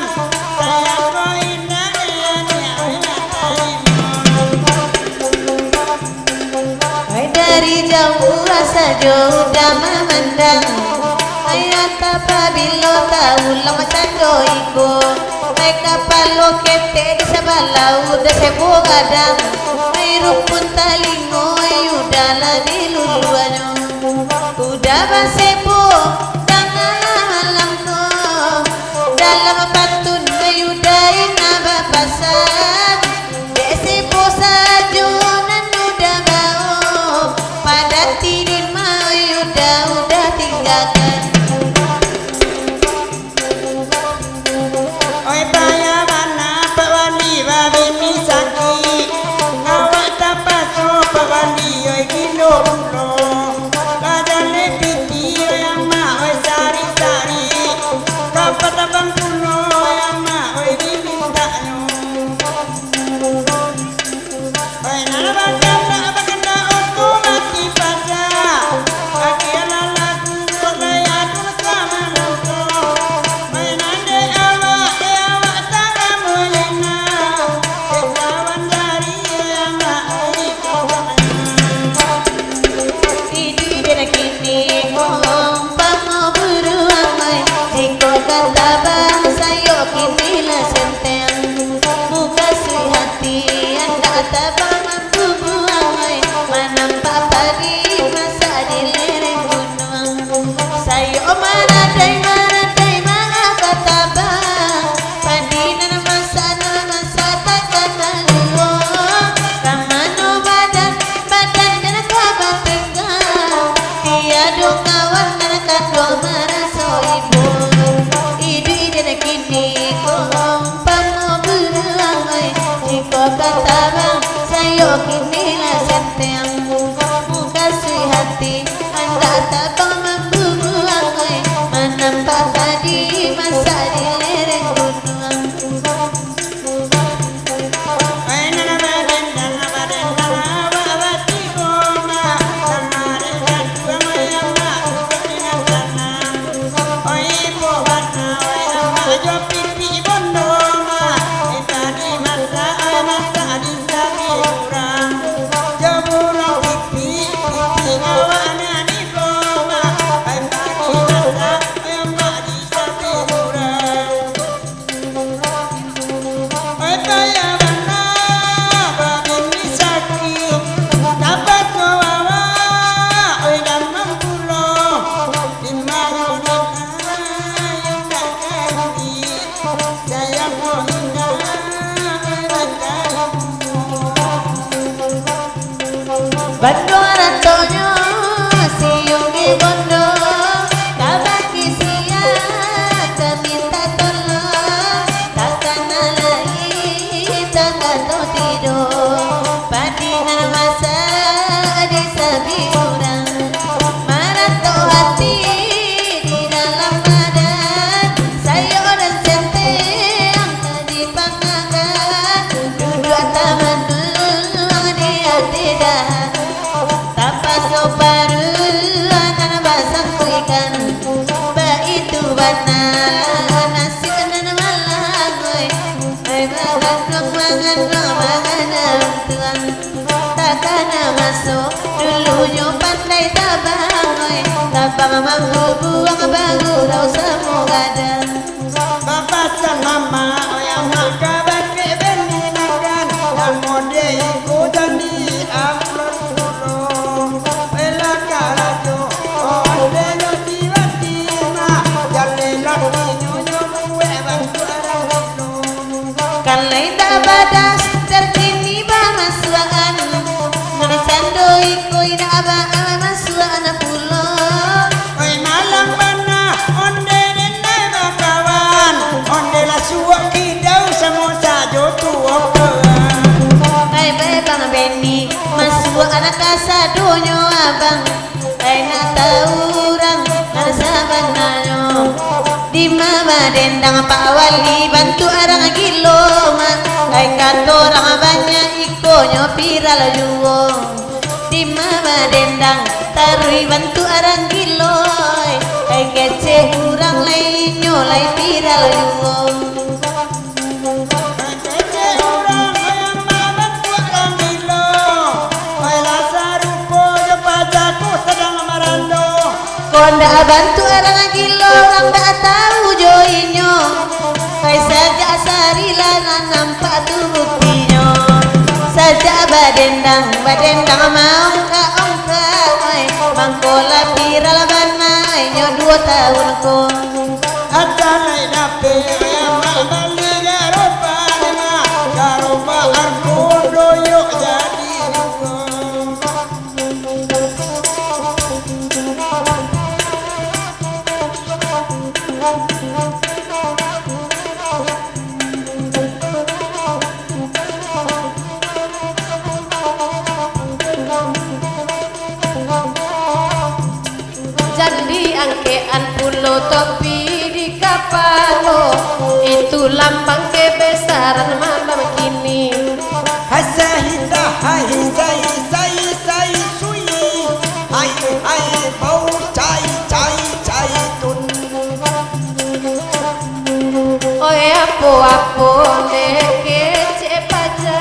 saja udah memandang. Ayat apabila tahu lama sando iko. Mereka palo kete di sebelah udah sebo kadang. Rupun talingo udah lagi luluanyo. Udah basebo tangan malam ko. Dalam pantun mayudain nabapasan. Desebo saja nan udah mau. Pada tirin mau udah tinggalkan. Oi paya bana pawani babini saki. Awak tapaso pawani oi kilo ulo. Kadale piti oi ama oi sari sari. Kapatabang kuno oi ama oi dimintanyo. Oi nabakanda bakanda oku mati pada. Akiala lagu oleh adu sama nonto. Oi nande awak taramu yena. Kawan dari ama oi Hidup dan kini ngomong pamo buru amai. Jika kata bangsa yo kini lah senteng. Muka sui hati anda tabang mampu buamai. Menampak pagi masa di lereng gunung. Sayo maradai maka tabang. Padinan masa takkan lalu. Ramano badan dan kabar tinggal. Tiada kawan dan kado meraso ibu. Hidup dan kini pamo beramai. Jika kata bang sayo kini lah senteng. Muka sui hati anda tabang mampu buamai. Menampak tadi masa di lereng gunung. Bando Antonio siung di bondo. Kabaki sia keminta tolong. Takkan lagi takkan tidur. Padinan masa di sabi kurang. Marato hati di dalam badan. Sayo dan sente yang dipanggangan. Duduk taman di hati dah. Tapaso baru akan basang ikan. Ba itu bana nasi dan malang. Makan tuan. Takkan masuk dulunya pandai tabang. Tabang mampu buang bagu rau semua dan. Bapak sama yang kabar ke beni makan. Yang mode iku jadi amplop dulu. Bela kalajo onde yo tiba-tiba. Jalan lagi nyonya buwe bantu arang dulu. Kalai tak badas terkini bamasuan. Nana sando iko ina aba masuan pulo. Oi malang bana onde nena bakawan. Onde la suak kidau semua sajo tuok. Hai bang Beni masuan anak kasadonyo abang. Hai nak tahu orang nana sabananyo. Di mama dendang Pak Wali bantu arang gilo ma. Hai kato orang banyak ikonyo viral juo. Di mama dendang tarui bantu arang gilo. Hai kece kurang lainnya lai viral juo. Sedang konda bantu orang gilo orang tak tahu joinyo kai saja sarila nampak tu buktinya saja badendang mau ka ongka oi mangkola piral banai nyo 2 tahun ko ada lain apa yang balik garoba argodo yuk jadi jadi angkean pulau topi di kapalo itu lambang kebesaran malam kini hasahita hai sai sui hai bau cai tun oi apo leke cepaja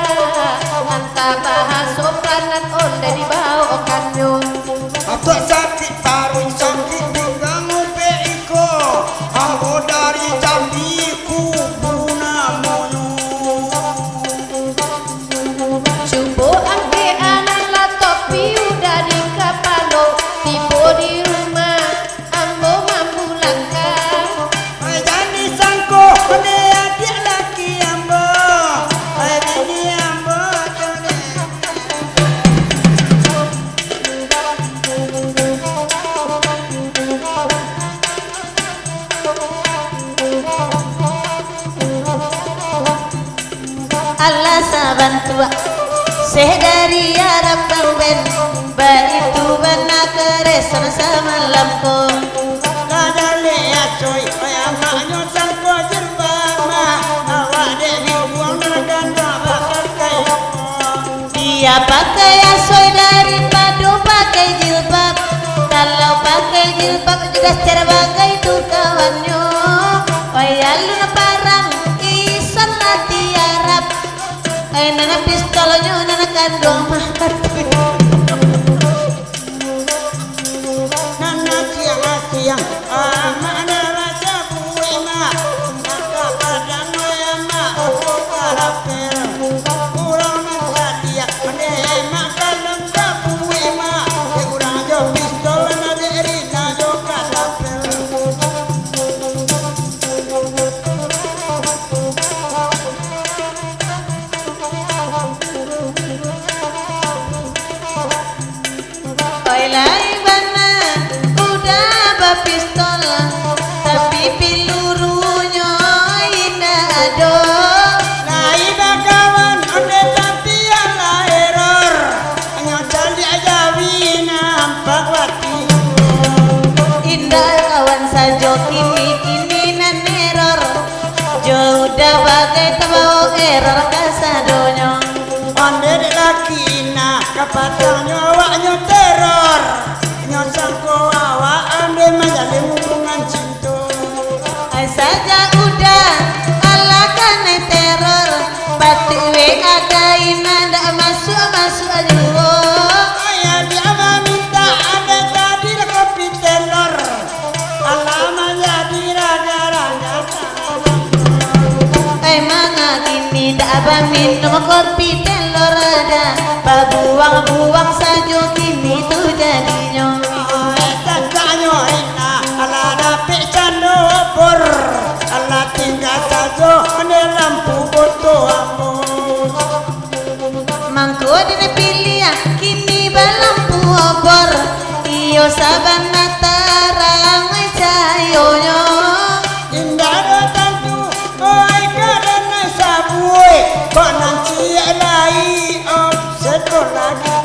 anta bahas sopranan onde di bawah kanyo atau sakit tarung sakit pinggang beiko aku dari jambiku puna mono Jumbo angke anak la topi udah di kapalo tipe di rumah ambo mampu langkah jadi sangko ane adik laki ambo ini ambo Allah sabantua seh dari Arab bangben baitu bana keresan samalam ko kadale acoy aya maknyo sangko jerbama awak dewi buang dan bakal kai dia pakai asoy daripada pakai jilbab kalau pakai jilbab juga secara bagai itu kawannya wayalun parang isan lati Arab nana pistolnya nana kandung mah nana siang amana raja buima maka padang ma karapel kurang sadia mene maka lengkap buima kurang jo pistol na deri na jo karapel lai bana udah bapistol tapi pelurunya indah ado lai bakawan ande tapi ala error hanya cari aja wina nampak wati indah kawan sajo kini nan error jauh dah bagai tabau error kasadonyo ande laki na kapatang nyawaknya teror nyosangko awak ande majalin hubungan cinta saja udah alakan teror batik we ada inanda masuk aja ayah dia minta ada tadi kopi telur alama jadi raga-raga manga gini dak minum kopi telur ada babuang-buang sajo kini tu jadinya tatanya ina ala dapik cando opor ala tinggal sajo ane lampu foto amu mangko dina pilih kini balampu obor iyo sabana tarang cahayonya indah tentu oi kadana sabui kok nanti lai setor lagi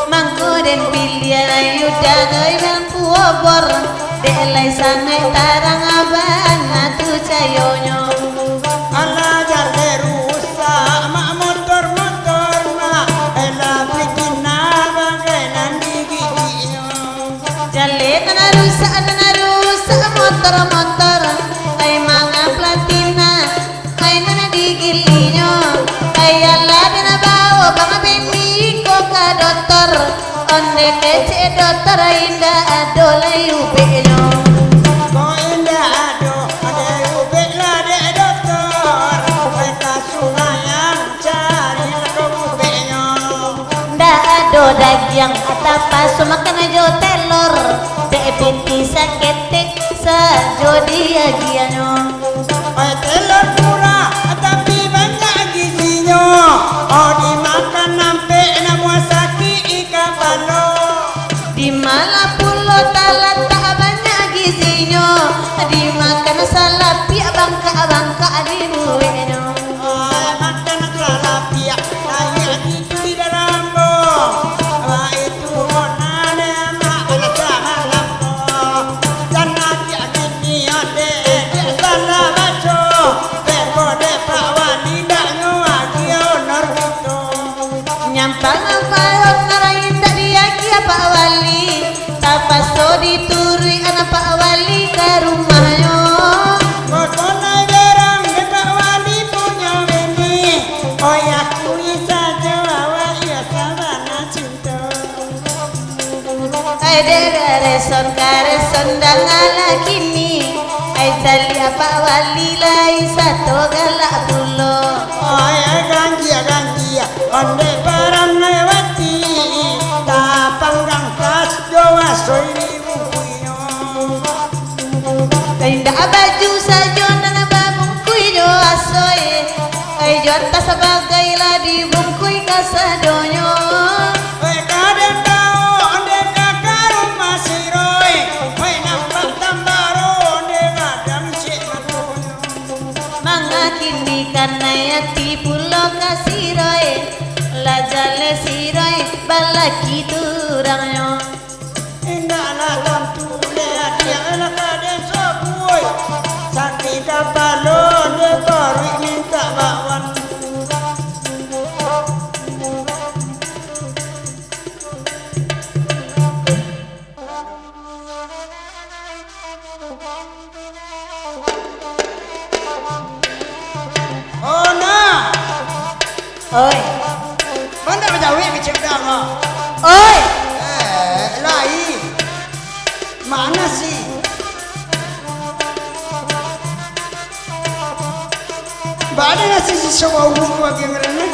mangko den pilih ayu dagai lampu obor delai sanai tarang abana tu cahayonya ala jarle rusak mak motor-motor mak ela bikin bagai nanti giginya jale tanah rusak motor-motor ay mga platina ay nana digilinya ay ala na bawa bang bendi ko ka doktor on onde kece dokter indah adolai ubenyo. Kau indah aduh, ada ubek lah dek dokter. Mereka sunayang cari kau ubeknya. Ndak ado daging atapa sumakan ajo telur. Dek binti sakit sajo dia gianyo. Telur murah tapi banyak gizinya. Oh dimakan sampai namun sakit ikan balok. Di mana pulau talat tak banyak gizinya. Dimakan salapi bangka di bueno. Makan salah pihak saya di dalam bong. Itu monane mak salah lapor. Dan nanti ini ada salah baca. Bekode Pak Wali dak nyuaki honor gitu. Nyampang apa narain tak dia kia Pak Wali. Tapaso diturui anak Pak Wali ke rumahnya. Kona gerang ke Pak Wali punya bini. Oh ya kui saja awak ya sabana cinta. Ai reson kareson dangala kini. Ai salia Pak Wali lai satu galak pulo. Oh ya ganji ya. Onde barang lewati. Tapang gangkas Jawa soini bungkuinyo. Tindak baju saja nang babungkui jo asoy. Ai jota sebagai la dibungkui kasadonyo. Oi kadang tau onde kakak rumah siroi. Oi nampak tambaro onde kadang cik matunyo. Manga kini karena yati pulau kasiroy. La jale siroy balaki turangyo. Indah lah tentu lihat dia enak kadang sobuy. Sakit balon de baru minta bawan. Oh nah, Oi, mana berjawi bicara dah? oi, Lai, mana sih? Bada nasi si semua hubung bagi ngerana.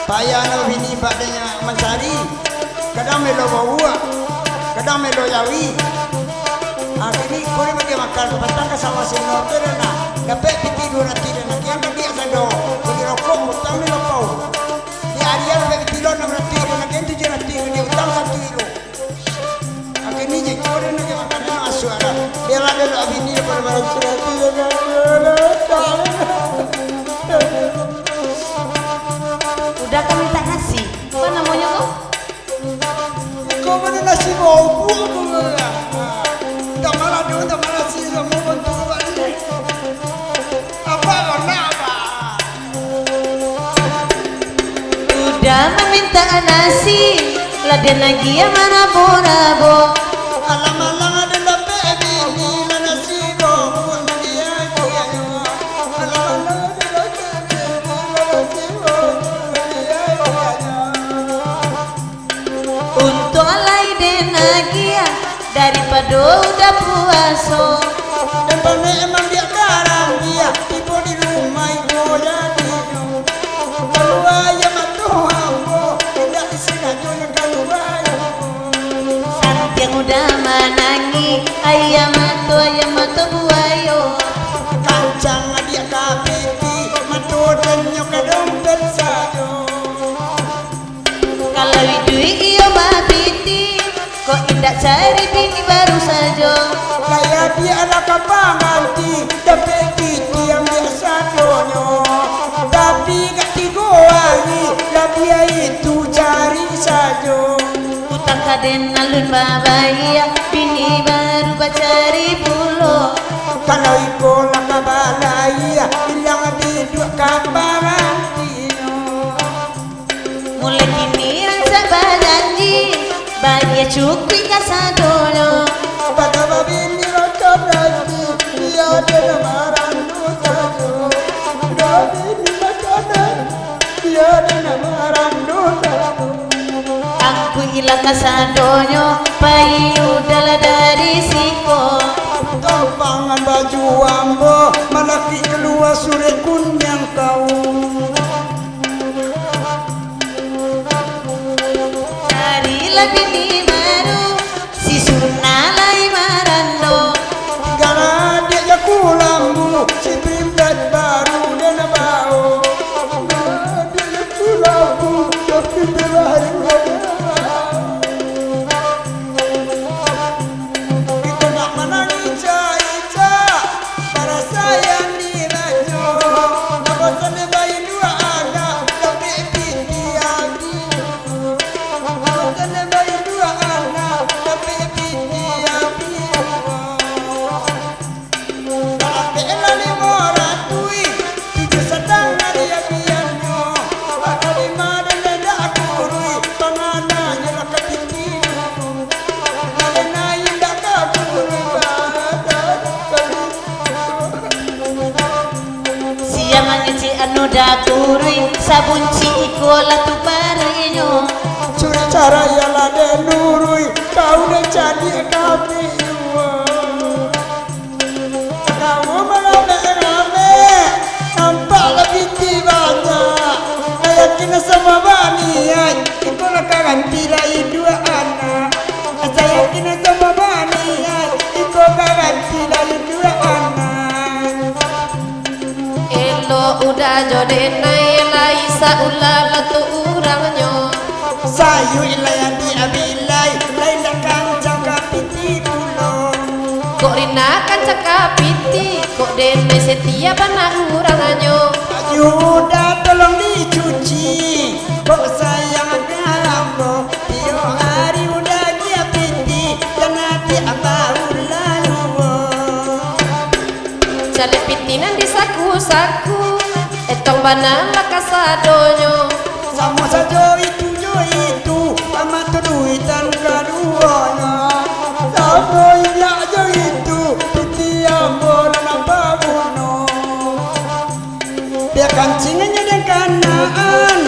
Payah nak bini badanya mencari. Kadang melo bawa, kadang melo yawi. Akhirnya kau ni bagi makan petang ke sawah sini tu dana. Dapat piti dua nanti dana. Yang dia sado, bagi rokok utang ni lokau. Dia dia dapat piti dua nanti dana. Yang tujuh nanti dia utang 1 kilo. Akhirnya je kau ni bagi makan dana asuara. Dia ada nak bini pada barang surat dana. udah kan minta nasi. Apa namanya kok? Kau mana nasi bau buah tak malah dulu tak malah sih semua bentuk balik. Apa warna apa? Udah meminta nasi. Lah dia lagi yang mana bo. Alam-alam ada lebih bini lah nasi bau dia dia. Alam-alam ada lebih bini lah nasi bau dia dia. Untuk alai denagia daripada udah puaso. Depan emang dia garang dia tipu di rumah ibu jadi. Kalau ayam atau ambo tidak disengaja yang kalau ayam. Saat yang udah menangi ayam atau buayo. Kancang dia kapiti matur denyok ke dompet saja. Kalau duit iyo babiti, kok indak cari bini baru saja. Kayak dia anak kapanganti dapat titi yang biasa donyo. Tapi gak tigoangi lah dia itu cari saja. Utang kaden alun babaya, bini baru bacari pulo. Kalau ikolah kabalaya bilang di dua kapanganti. Mulai kini rasa bajanji, bahagia cukui kasadono. Pada babini rakam nanti dia ada nama randu saja. Babini rakam nanti dia ada nama randu saja. Aku ilah kasadonyo payu dala dari siko Tompangan baju ambo malaki keluar sore kunyang kau dari labini baru si sunalai marando Gala dia kulambu si bimdat baru dan bau dia kulambu tapi baru itu nak mana ica para sayang di rajo nama sana bayi dua anak tapi piti agi nama sana bayi dua anak tapi piti agi anu dagurui sabunci ikola tu parinyo curi cara ya lade nurui kau de jadi kapi kau malah rame nampak lebih tiba-tiba kayak kena sama bani ay ikola karanti lai dua anak saya kena sama bani ay ikola karanti lai dua anak udah jodenai laisa ulala tu urangnya sayu ilayani abilai laila kancang kapiti pulo kok rina kancang kapiti kok dene setia bana urangnya baju udah tolong dicuci kok sayang gambo tio hari udah dia piti dan hati abah ulalu jale pitinan di saku-saku etong bana lakasadonyo sama saja itu amat duitan keduanya sama iya aja itu piti ambo dan abah buno biar kancingannya dan kanaan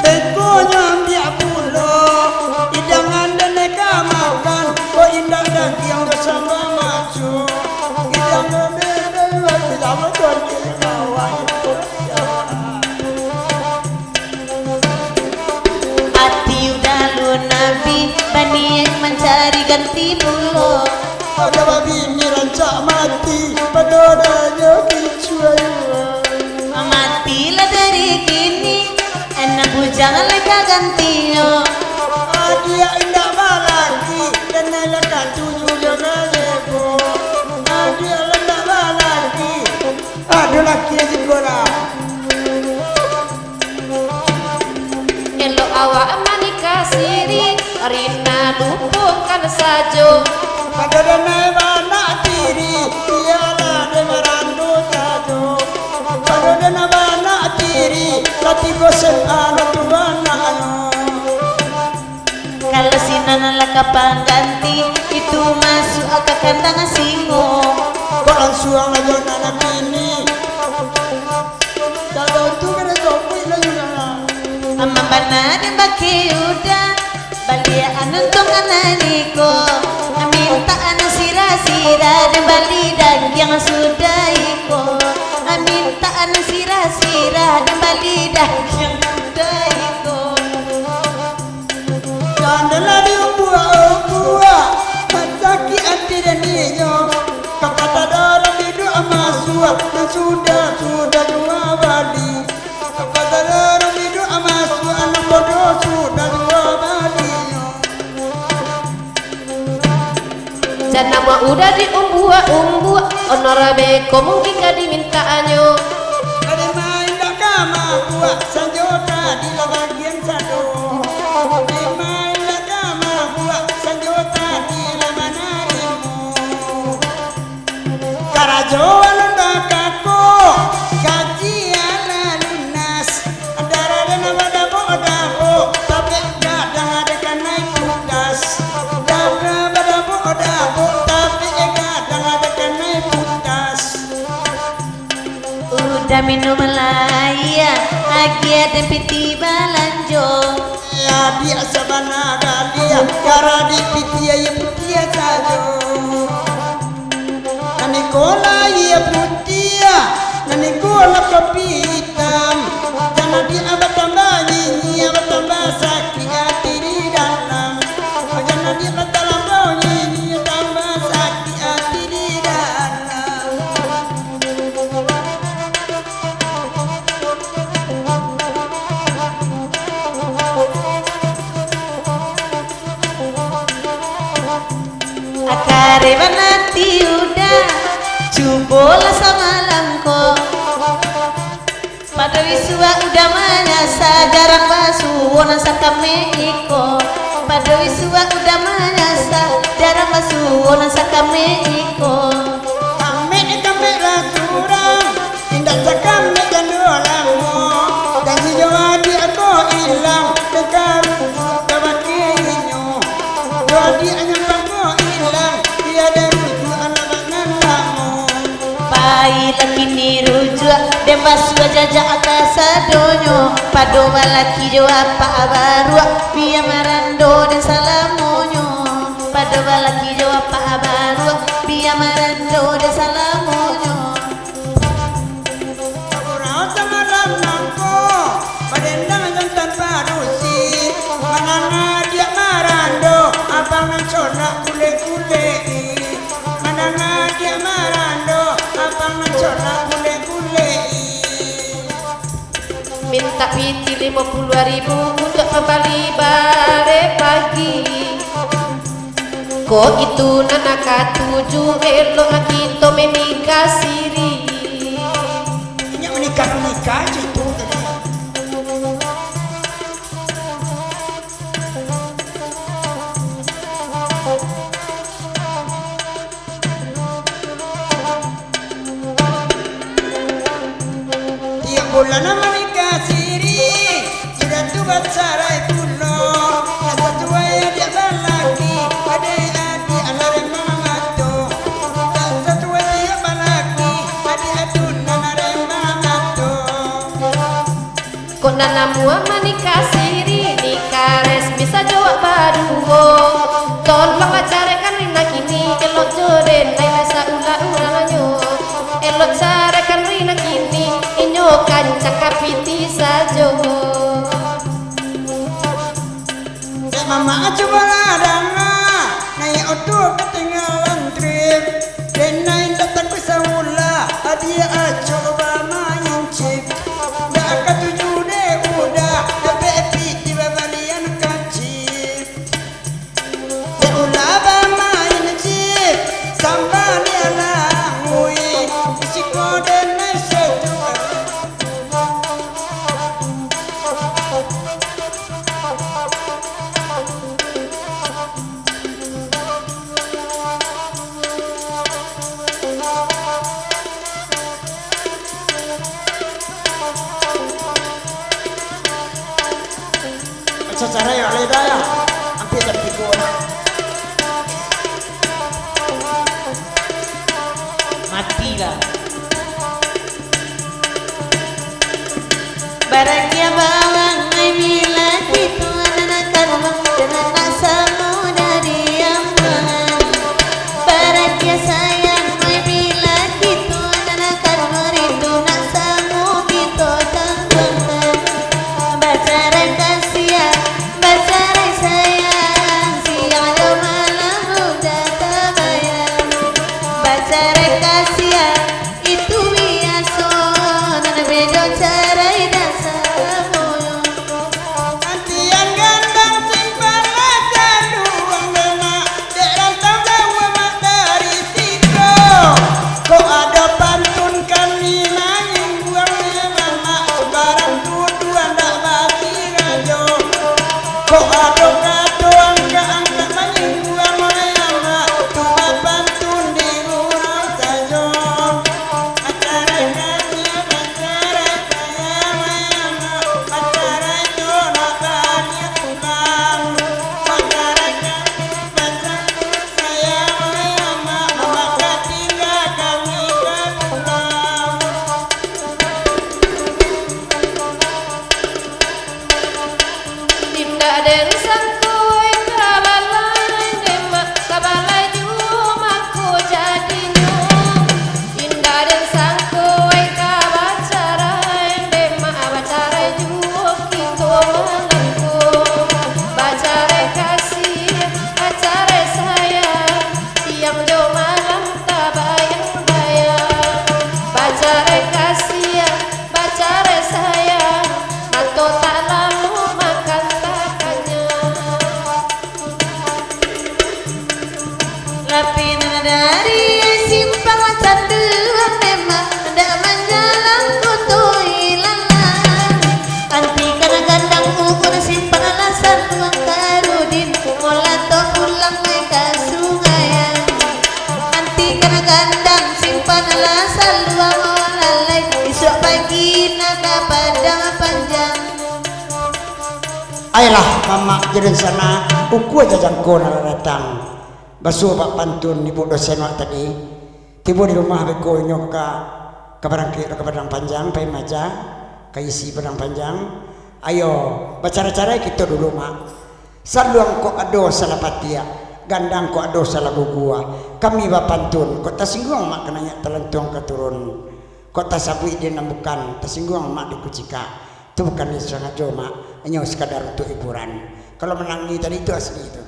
bekonya ambil pulo hidangan dan neka makan kok indah daging yang bersama maju hidangan dan bersama tuan kawan nabi bani mencari ganti pulo ada babi ni rancak mati padodanya kicuai matilah dari kini anak bujang leka gantiyo dia indah malaki dan lekat tujuh jangan lebo dia lendak malaki ada laki yang sekolah elok awak manika siri rina lupukan sajo pada dana mana tiri tiada de merando sajo pada dana mana tiri lati bosen anak tuana kalau sinan laka pangganti itu masuk ke kandang singo kok langsung aja anak ini kalau tu kena topi lah juga amma bana de baki udah balia anuntung ananiko minta anu sira-sira de bali dan yang sudah iko minta anu sira-sira de bali dan yang sudah iko janganlah diumbuah mataki anti dan ninyo kepada dalam hidup amasua dan sudah dua bali kepada dalam hidup amasua anak bodoh sudah dua bali jangan mau udah diumbuah honorabe mungkin gak diminta anyo ada main dah kama buat sanjota di bagian satu main dah kama buat sanjota di manarimu karajo alunda kako gaji ala lunas antara dana badabo tapi kadang ada kanai putas dana badabo tapi kadang ada kanai putas Iya, lagi ada piti balanjo. Ya dia sabana galia Kara di pitia ya putia sajo Nani kola ya putia Nani kola kopi hitam Jana di abad tambah nyinyi Abad tambah sakit hati di dalam Jana di abad tambah nyinyi Tambah sakit hati di dalam Akareba nanti udah Jumbola samalam kok Pada wisua udah manyasa Jarang basuh nasa kami iko Pada wisua udah manyasa Jarang basuh nasa kami iko Kami lah turang Tindak sakami dan dolamu Dan si jawadi aku hilang Dekaru kawan kiinyo Jawadi hanya aku hilang Dia ada rujuk alamat nalamu Pai laki ni rujuk Dan basuh jajak atas adonyo Pado balaki jo apa abaru Biya marando dan salamonyo Pado balaki jo apa abaru Biya marando dan salamonyo Kurang sama lamangku Padendang yang tanpa rusi Mananga dia marando Abang conak kule-kule Mananga dia marando Abang conak kule-kule Minta piti 50.000 untuk kembali balik pagi Kok itu nana katuju elok kita menikah siri Ini menikah je itu tadi Tiap bulan menikah siri Sudah tubat sarai pulo Nasa tua ya dia balaki Adik-adik alarem mamato Nasa tua dia balaki Adik-adik alarem mamato Kok nana mua menikah siri Nikah resmi saja baduo Tolong acarekan rina kini Elok joden naik saula-ulanyo Elok carekan rina kini Inyo kancak kapiti sajo Mama coba ladana Naik auto ketinggalan trip Dan naik datang ke saula Dia coba main chip Dah akan tujuh deh udah Tapi epic di babalian kacip Saula main chip Sampai dia langui Bisiko dan naik sejuka Secara ya oleh daya hampir jam 3 Matilah Baraknya bawang ay milan Dito anak karma Dan anak samuda diaman Baraknya sayang ay milan Dito anak karma Rindu nak samu Dito tanggungan Bacaran kasihan Bacaran sayang Siang ada malam udah tabayang Bacaran kasihan Itu biasa Nana bedo carai dan samun Raden sangkui kabalai demak kabalai jumaku jadi nyung. Indah den sangkui kabacarai demak bacarai juk itu malamku. Bacarai kasih, bacarai sayang, siang jo malam tak bayang-bayang. Bacarai kasih, bacarai sayang, atau tak lalu makan takanya. Lapin dari simpang canduan memang ndak menjalan kutu ilalang. Anti kana gandang ukur simpan alasan tuang karudin molato pulang mereka sungayan. Anti kana gandang simpan alasan luang olalai esok pagi naga padang panjang. Ayolah mama jadi sana uku aja jangko nara datang basuh pak pantun ibu dosen wak tadi tiba di rumah beko nyok ke padang panjang pai maja ke isi padang panjang. Ayo bacara-cara kita dulu mak saluang ko ado salah patia gandang ko ado salah gugua kami bak pantun kok tasinggung mak kenanya telentuang keturun kok tasabui dia nambukan tasinggung mak dikucika itu bukan sangat mak hanya sekadar untuk hiburan. Kalau menangi tadi itu asli itu.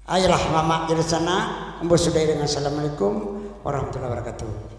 Ayolah mama jadi sana. Ambo sudah dengan assalamualaikum warahmatullahi wabarakatuh.